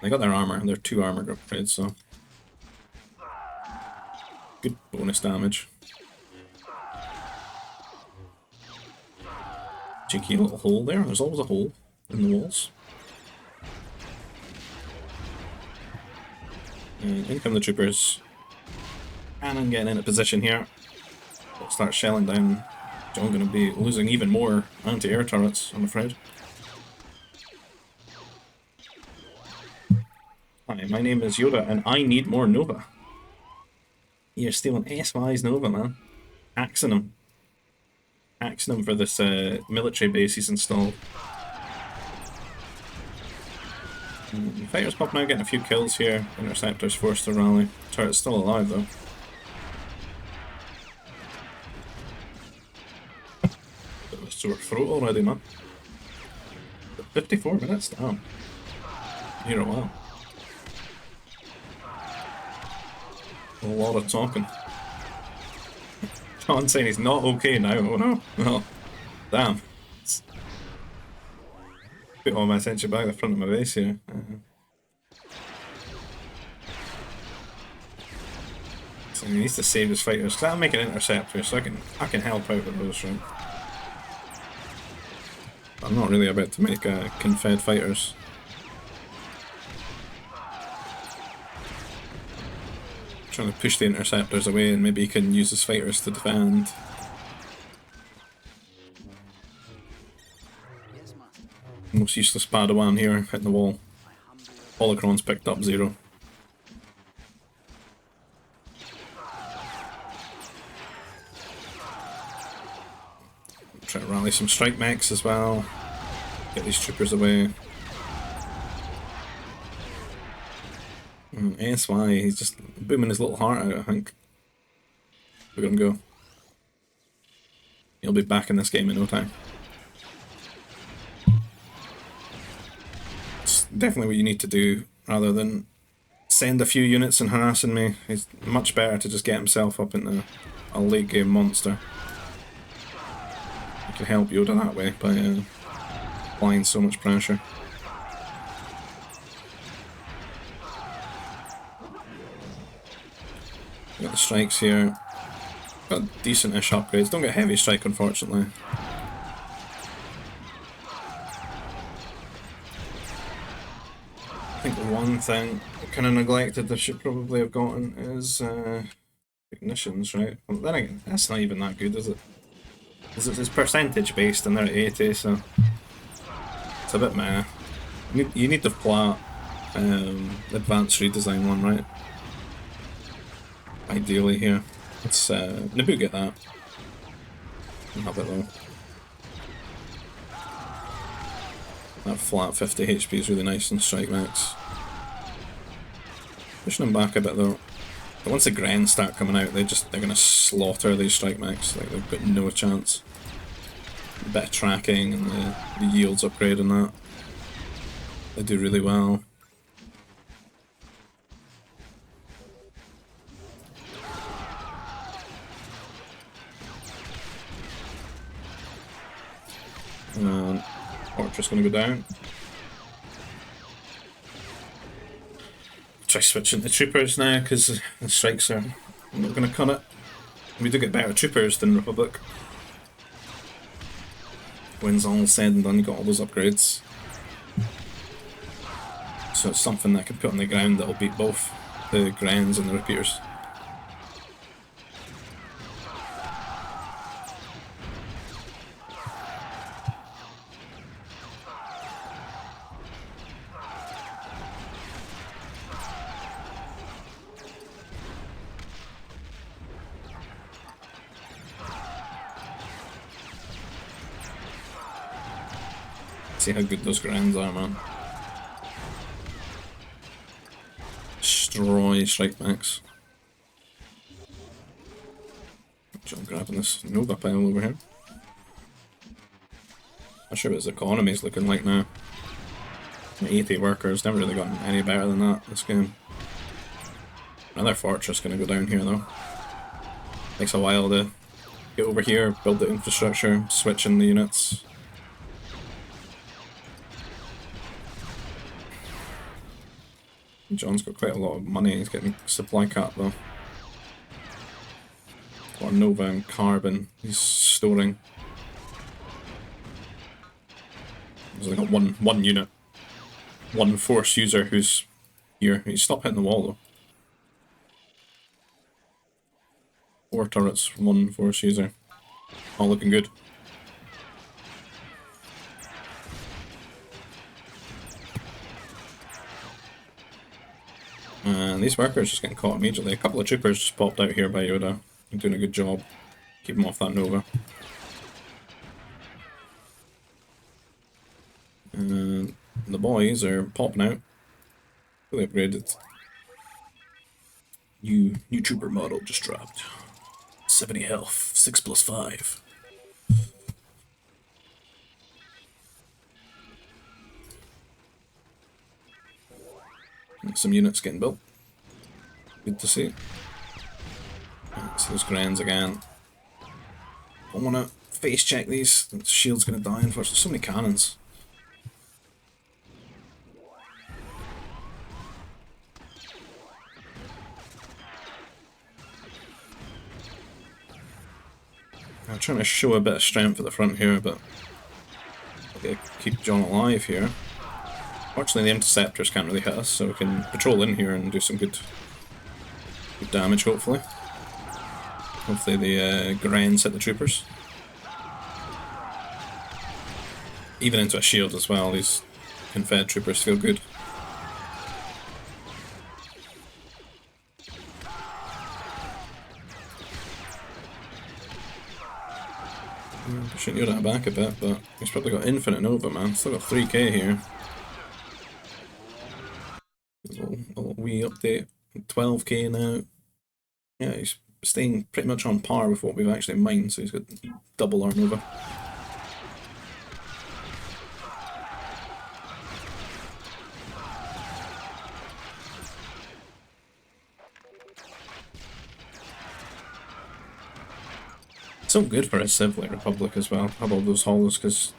They got their armor, they're 2 armor upgrades, so good bonus damage. Cheeky little hole there. There's always a hole in the walls. And in come the Troopers. Cannon getting into position here. They'll start shelling down. John going to be losing even more anti-air turrets, I'm afraid. Hi, my name is Yoda, and I need more Nova. You're stealing SY's Nova, man. Axing him. Axing him for this military base he's installed. Fighters popping out, getting a few kills here. Interceptors forced to rally. Turret's still alive, though. Bit of a sore throat already, man. 54 minutes? Damn. Here a while. A lot of talking. John saying he's not okay now. Oh no. Well, damn. Put all my attention back at the front of my base here. So he needs to save his fighters. Cause I'll make an interceptor, so I can help out with those, right? I'm not really about to make confed fighters. I'm trying to push the interceptors away, and maybe he can use his fighters to defend. Most useless Padawan here, hitting the wall. Holocrons picked up 0. Try to rally some strike mechs as well. Get these troopers away. ASY, he's just booming his little heart out, I think. Look at him go. He'll be back in this game in no time. It's definitely what you need to do, rather than send a few units and harassing me. It's much better to just get himself up into a late game monster. You can help Yoda that way by applying so much pressure. Got the strikes here. Got decent-ish upgrades. Don't get heavy strike, unfortunately. I think the one thing kind of neglected that should probably have gotten is ignitions, right? Well, then again, that's not even that good, is it? It's percentage based and they're at 80, so it's a bit meh. You need the flat advanced redesign one, right? Ideally here. Let's Naboo get that. Have it though. That flat 50 HP is really nice in strike max. Pushing them back a bit though. But once the Grens start coming out, they're gonna slaughter these strike max. Like they've got no chance. A bit of tracking and the yields upgrade and that. They do really well. And Fortress gonna go down. Try switching to troopers now because the strikes are not gonna cut it. We do get better troopers than Republic. When's all said and done, you got all those upgrades. So it's something that I can put on the ground that'll beat both the Grens and the Repeaters. See how good those Grens are, man. Destroy strike max. I'm grabbing this Nova pile over here. Not sure what his economy's looking like now. 80 workers, never really gotten any better than that this game. Another fortress gonna go down here though. Takes a while to get over here, build the infrastructure, switch in the units. John's got quite a lot of money, he's getting supply cap though. Got Nova and Carbon he's storing. He's only got one unit. One force user who's here. He's stopped hitting the wall though. 4 turrets, 1 force user. All looking good. And these workers just getting caught immediately. A couple of troopers just popped out here by Yoda. They're doing a good job. Keep them off that Nova. And the boys are popping out. Fully upgraded. New trooper model just dropped. 70 health, 6+5. And some units getting built. Good to see. those grenades again. I want to face check these. The shield's going to die, unfortunately. So many cannons. I'm trying to show a bit of strength at the front here, but I've got to keep John alive here. Fortunately, the interceptors can't really hit us, so we can patrol in here and do some good damage, hopefully. Hopefully the Grenz hit the troopers. Even into a shield as well, these Confed troopers feel good. Pushing Yura back a bit, but he's probably got infinite Nova, man. Still got 3k here. A little wee update. 12k now. Yeah, he's staying pretty much on par with what we've actually mined, so he's got double our Nova. So good for a Civ like Republic as well, have all those holos, because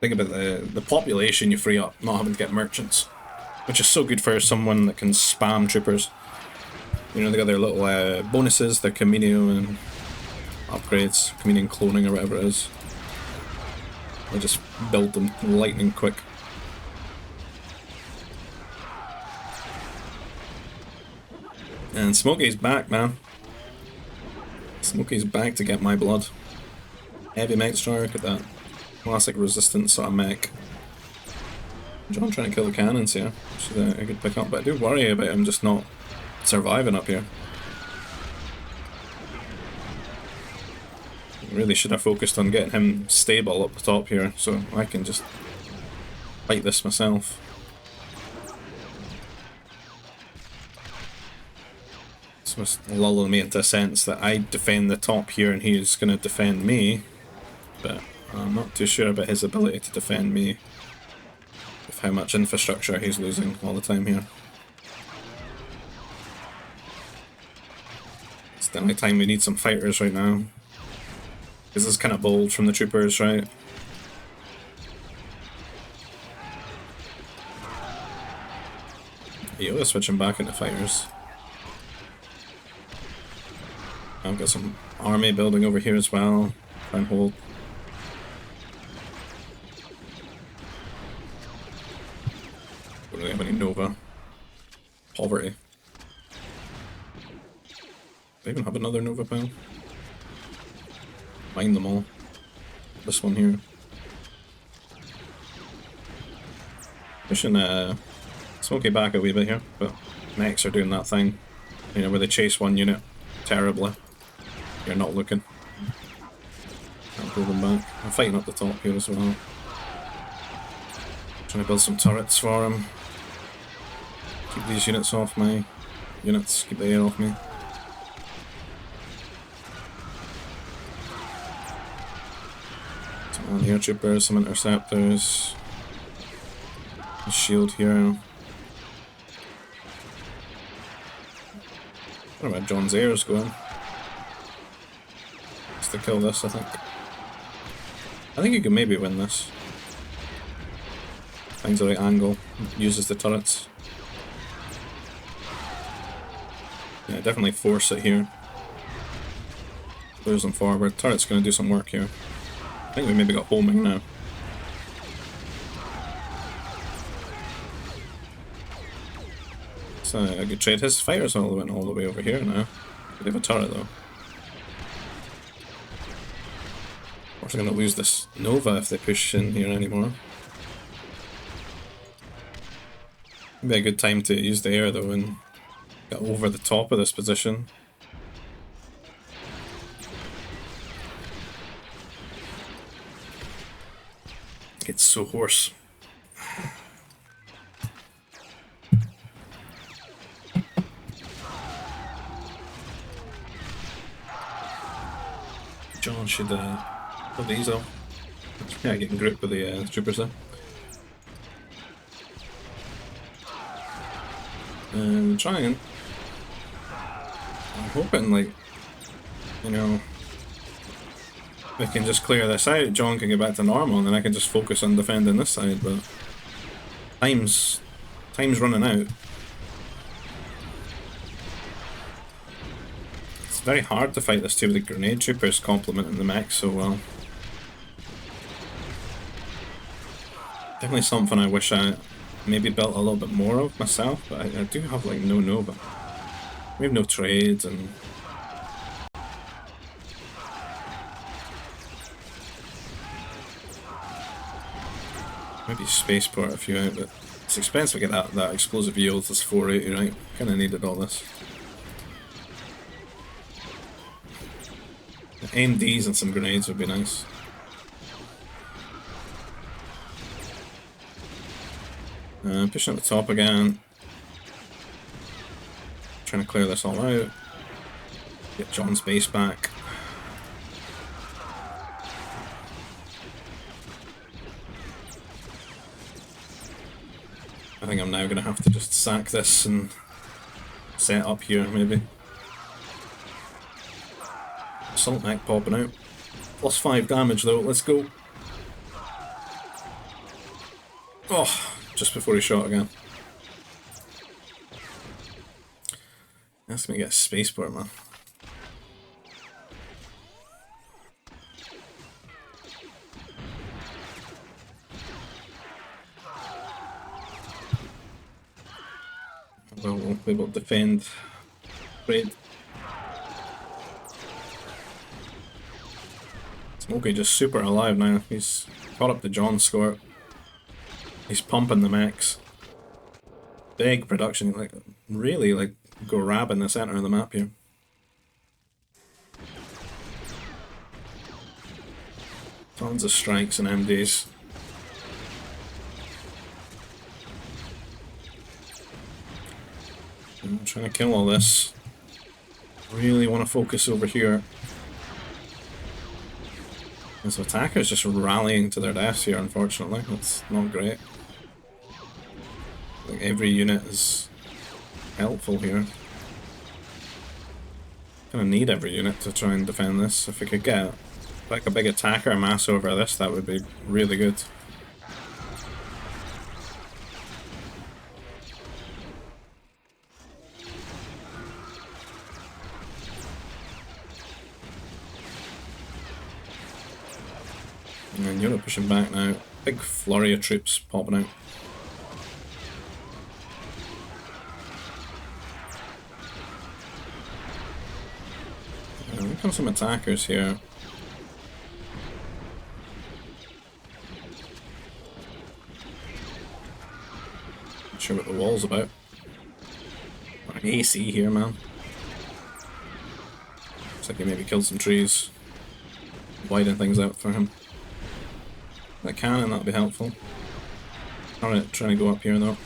think about the population you free up, not having to get merchants, which is so good for someone that can spam troopers. You know, they got their little bonuses, their Camino and upgrades, Camino cloning or whatever it is. They just build them lightning quick. And Smokey's back, man. Smokey's back to get my blood. Heavy mech strike at that classic resistance sort of mech. John trying to kill the cannons here, which is a good pick up, but I do worry about him just not surviving up here. Really should have focused on getting him stable up the top here, so I can just fight this myself. This was lulling me into a sense that I defend the top here and he's going to defend me, but I'm not too sure about his ability to defend me with how much infrastructure he's losing all the time here. It's the only time we need some fighters right now. This is kind of bold from the troopers, right? Yoda switching back into fighters. I've got some army building over here as well. Try and hold. Don't really have any Nova. Poverty. Do I even have another Nova pile? Find them all. This one here. Pushing Smokey back a wee bit here, but mechs are doing that thing. You know, where they chase one unit terribly. You're not looking. Can't pull them back. I'm fighting up the top here as well. Trying to build some turrets for him. Keep these units off my units. Keep the air off me. Some air troopers, some interceptors. A shield here. I don't know where John's air is going. Just to kill this, I think. I think you can maybe win this. Finds the right angle, uses the turrets. Yeah, definitely force it here. Lose them forward. Turret's going to do some work here. I think we maybe got homing now. It's a good trade. His fighters went all the way over here now. They have a turret though. We're going to lose this Nova if they push in here anymore. Maybe a good time to use the air though and get over the top of this position. It's so hoarse. John should put these off. Yeah, getting grip with the troopers there. And trying. I'm hoping like you know, we can just clear this out, John can get back to normal, and then I can just focus on defending this side, but time's running out. It's very hard to fight this too with the grenade troopers complementing the mech so well. Definitely something I wish I maybe built a little bit more of myself, but I do have like no Nova. We have no trades and maybe spaceport a few out, but it's expensive to get that explosive yield. That's 480, right? Kinda needed all this. AMDs and some grenades would be nice. Pushing at the top again. Trying to clear this all out. Get John's base back. I think I'm now going to have to just sack this and set up here, maybe. Assault mech popping out. +5 damage though, let's go. Oh, just before he shot again. That's gonna get a spaceport, man. We'll be able to defend Raid. Smokey just super alive now. He's caught up to John's score. He's pumping the mechs. Big production, like really like grab in the center of the map here. Tons of strikes and MDs. I'm trying to kill all this. Really want to focus over here. And so attackers just rallying to their deaths here, unfortunately. That's not great. Like every unit is helpful here. Gonna need every unit to try and defend this. If we could get like a big attacker mass over this, that would be really good. And then unit pushing back now. Big flurry of troops popping out. Here come some attackers here. Not sure what the wall's about. An AC here, man. Looks like he maybe killed some trees. Widen things out for him. That cannon, that'd be helpful. Alright, trying to go up here though.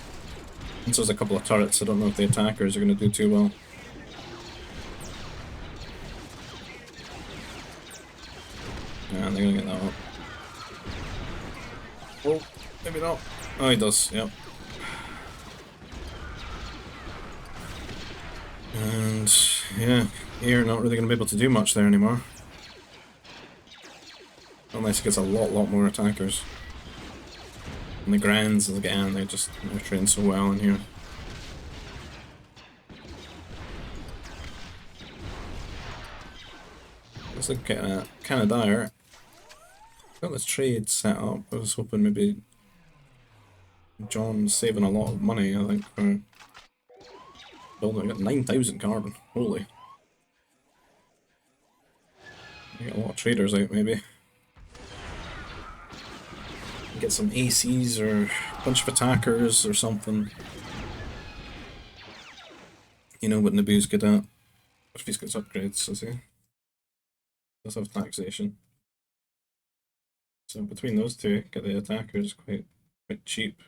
Since there's a couple of turrets, I don't know if the attackers are going to do too well. Yeah, they're going to get that up. Oh, maybe not. Oh, he does, yep. And yeah, here not really going to be able to do much there anymore. Unless he gets a lot more attackers. And the Grands, again, they're trained so well in here. Let's look at kind of dire. Got this trade set up. I was hoping maybe John's saving a lot of money, I think, for building. I got 9,000 carbon. Holy. I got a lot of traders out, maybe. Get some ACs or a bunch of attackers or something. You know what Naboo's good at. If he's got upgrades, does he? Does have taxation. So between those two, get the attackers quite cheap.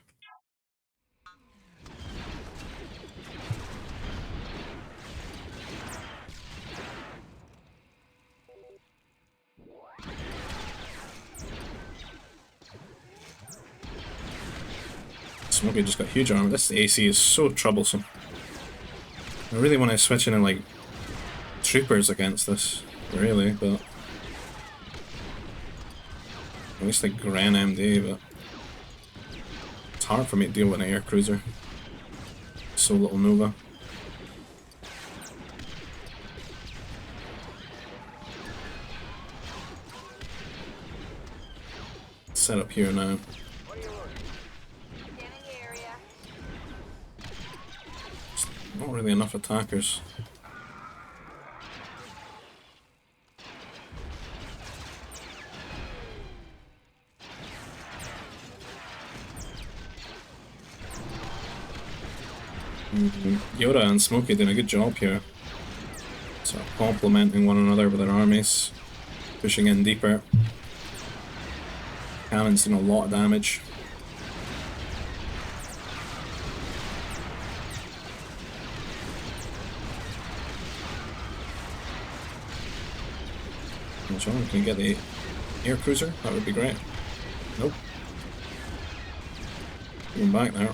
Smokey just got huge armor. This AC is so troublesome. I really want to switch in like troopers against this. really, but at least like Gran MD, but it's hard for me to deal with an air cruiser. So little Nova. Set up here now. Just not really enough attackers. Yoda and Smokey doing a good job here. Sort of complementing one another with their armies, pushing in deeper. Cannon's doing a lot of damage. John, can you get the air cruiser? That would be great. Nope. Going back there.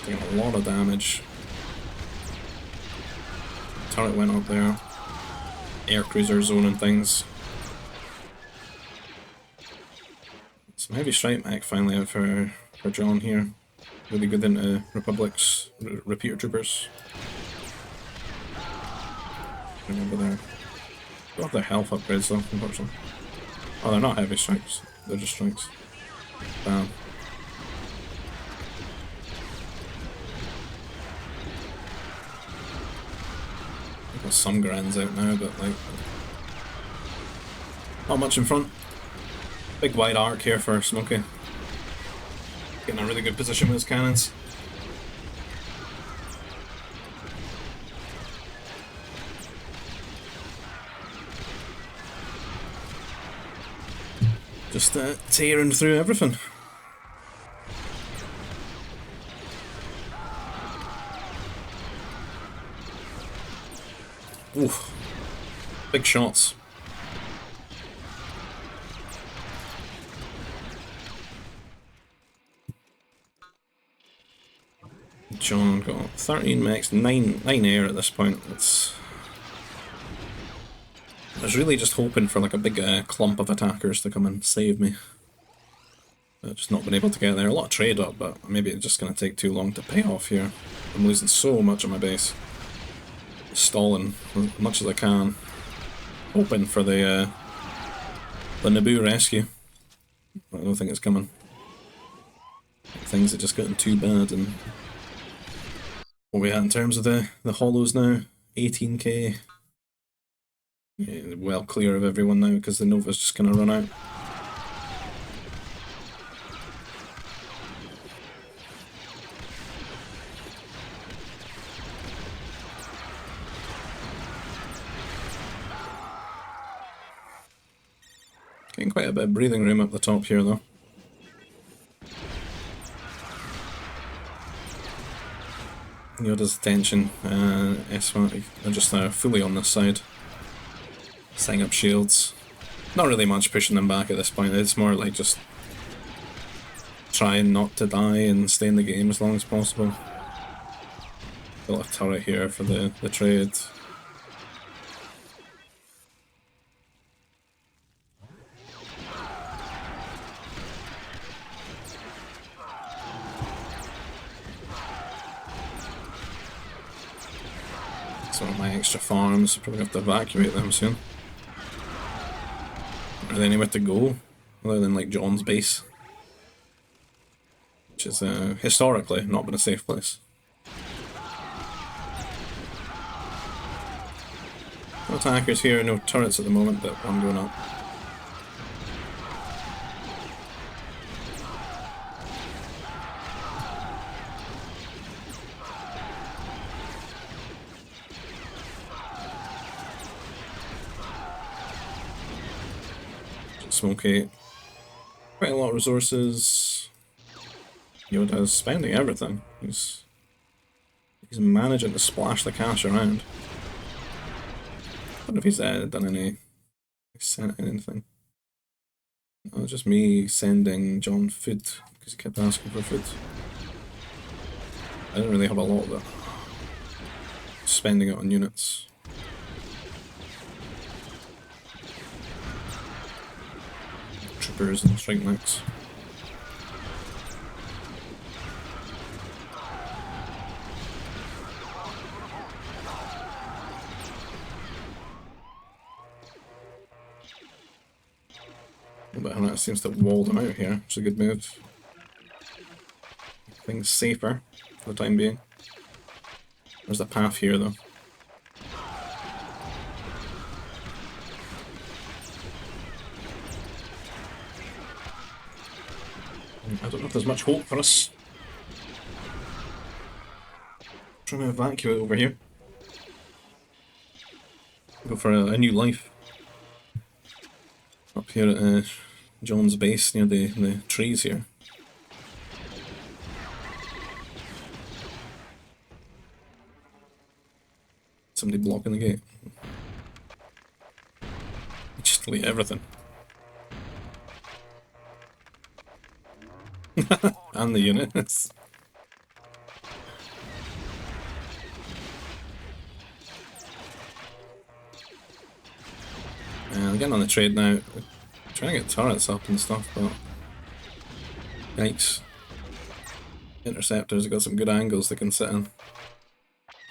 Taking a lot of damage. Turret went up there. Air cruiser zone and things. Some heavy strike mech finally out for John here. Really good into Republic's repeater troopers. Remember there. They have their health upgrades though, unfortunately. Oh, they're not heavy strikes. They're just strikes. Damn. Got some grands out now, but like not much in front. Big wide arc here for Smokey. Getting a really good position with his cannons. Just tearing through everything. Oof. Big shots. John got 13 mechs, 9 air at this point. I was really just hoping for like a big clump of attackers to come and save me. I've just not been able to get there. A lot of trade up, but maybe it's just going to take too long to pay off here. I'm losing so much of my base. Stalling as much as I can. Hoping for the Naboo rescue. I don't think it's coming. Things are just getting too bad. And what we at in terms of the holos now? 18k. Yeah, well clear of everyone now because the Nova's just going to run out. Getting quite a bit of breathing room up the top here though. Yoda's attention, S1 are just fully on this side. Setting up shields. Not really much pushing them back at this point, it's more like just trying not to die and stay in the game as long as possible. Got a turret here for the trade. Some of my extra farms, probably have to evacuate them soon. Are there anywhere to go other than like John's base? Which is historically not been a safe place. No attackers here, no turrets at the moment, but I'm going up. Smokey, quite a lot of resources. Yoda's spending everything. He's managing to splash the cash around. I wonder if he's done any, sent anything. No, just me sending John food because he kept asking for food. I didn't really have a lot of it. Spending it on units. Troopers and strike knights. But that seems to wall them out here, which is a good move. Things safer for the time being. There's a path here though. I don't know if there's much hope for us. Trying to evacuate over here. Go for a new life. Up here at John's base near the trees here. Somebody blocking the gate. Just delete everything. And the units. I'm getting on the trade now. Trying to get turrets up and stuff, but yikes. Interceptors have got some good angles they can sit in.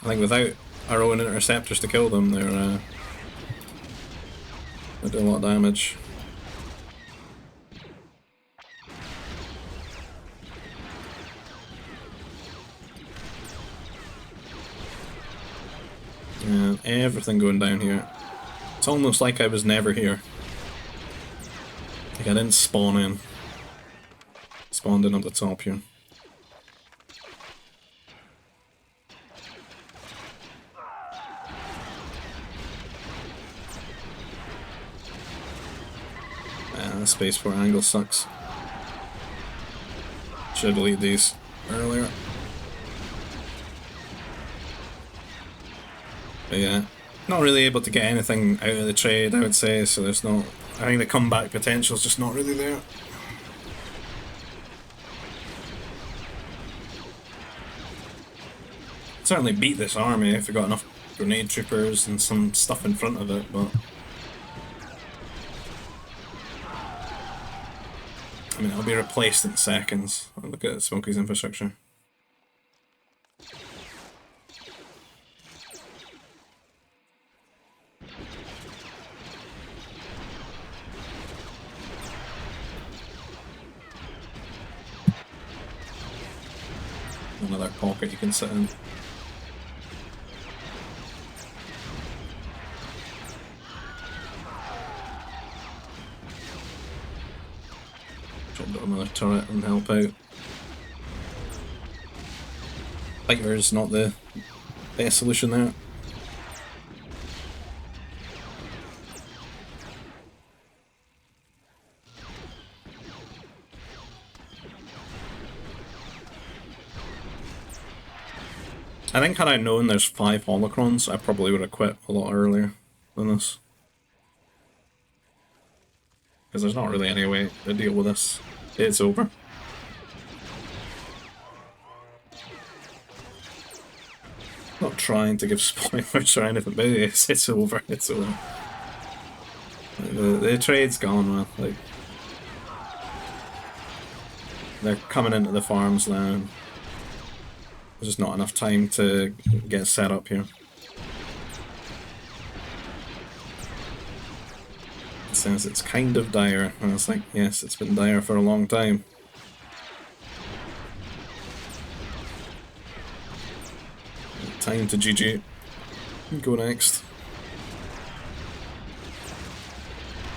I think without our own interceptors to kill them, they're they do a lot of damage. And everything going down here. It's almost like I was never here. Like I didn't spawn in. Spawned in up the top here. The space 4 angle sucks. Should delete these earlier. But yeah, not really able to get anything out of the trade, I would say, so there's no... I think the comeback potential is just not really there. Certainly beat this army if we got enough grenade troopers and some stuff in front of it, but... I mean, it'll be replaced in seconds. Look at Smokey's infrastructure. Another pocket you can sit in. Drop another turret and help out. Fighter's not the best solution there. I think had I known there's 5 holocrons, I probably would have quit a lot earlier than this. Because there's not really any way to deal with this. It's over. Not trying to give spoilers or anything, but it's over. It's over. The trade's gone, man. Like, they're coming into the farms now. There's just not enough time to get set up here. It says it's kind of dire, and it's like, yes, it's been dire for a long time. Time to GG. Go next.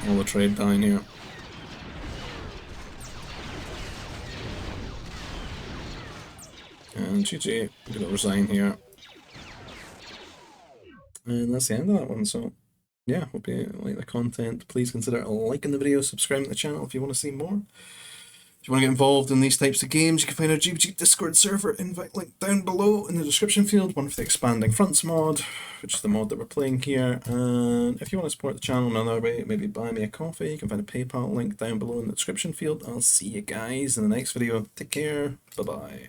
All the trade down here. And GG, I'm gonna resign here. And that's the end of that one, so yeah, hope you like the content. Please consider liking the video, subscribing to the channel if you want to see more. If you want to get involved in these types of games, you can find our GBG Discord server invite link down below in the description field, one for the Expanding Fronts mod, which is the mod that we're playing here. And if you want to support the channel in another way, maybe buy me a coffee, you can find a PayPal link down below in the description field. I'll see you guys in the next video. Take care, bye bye.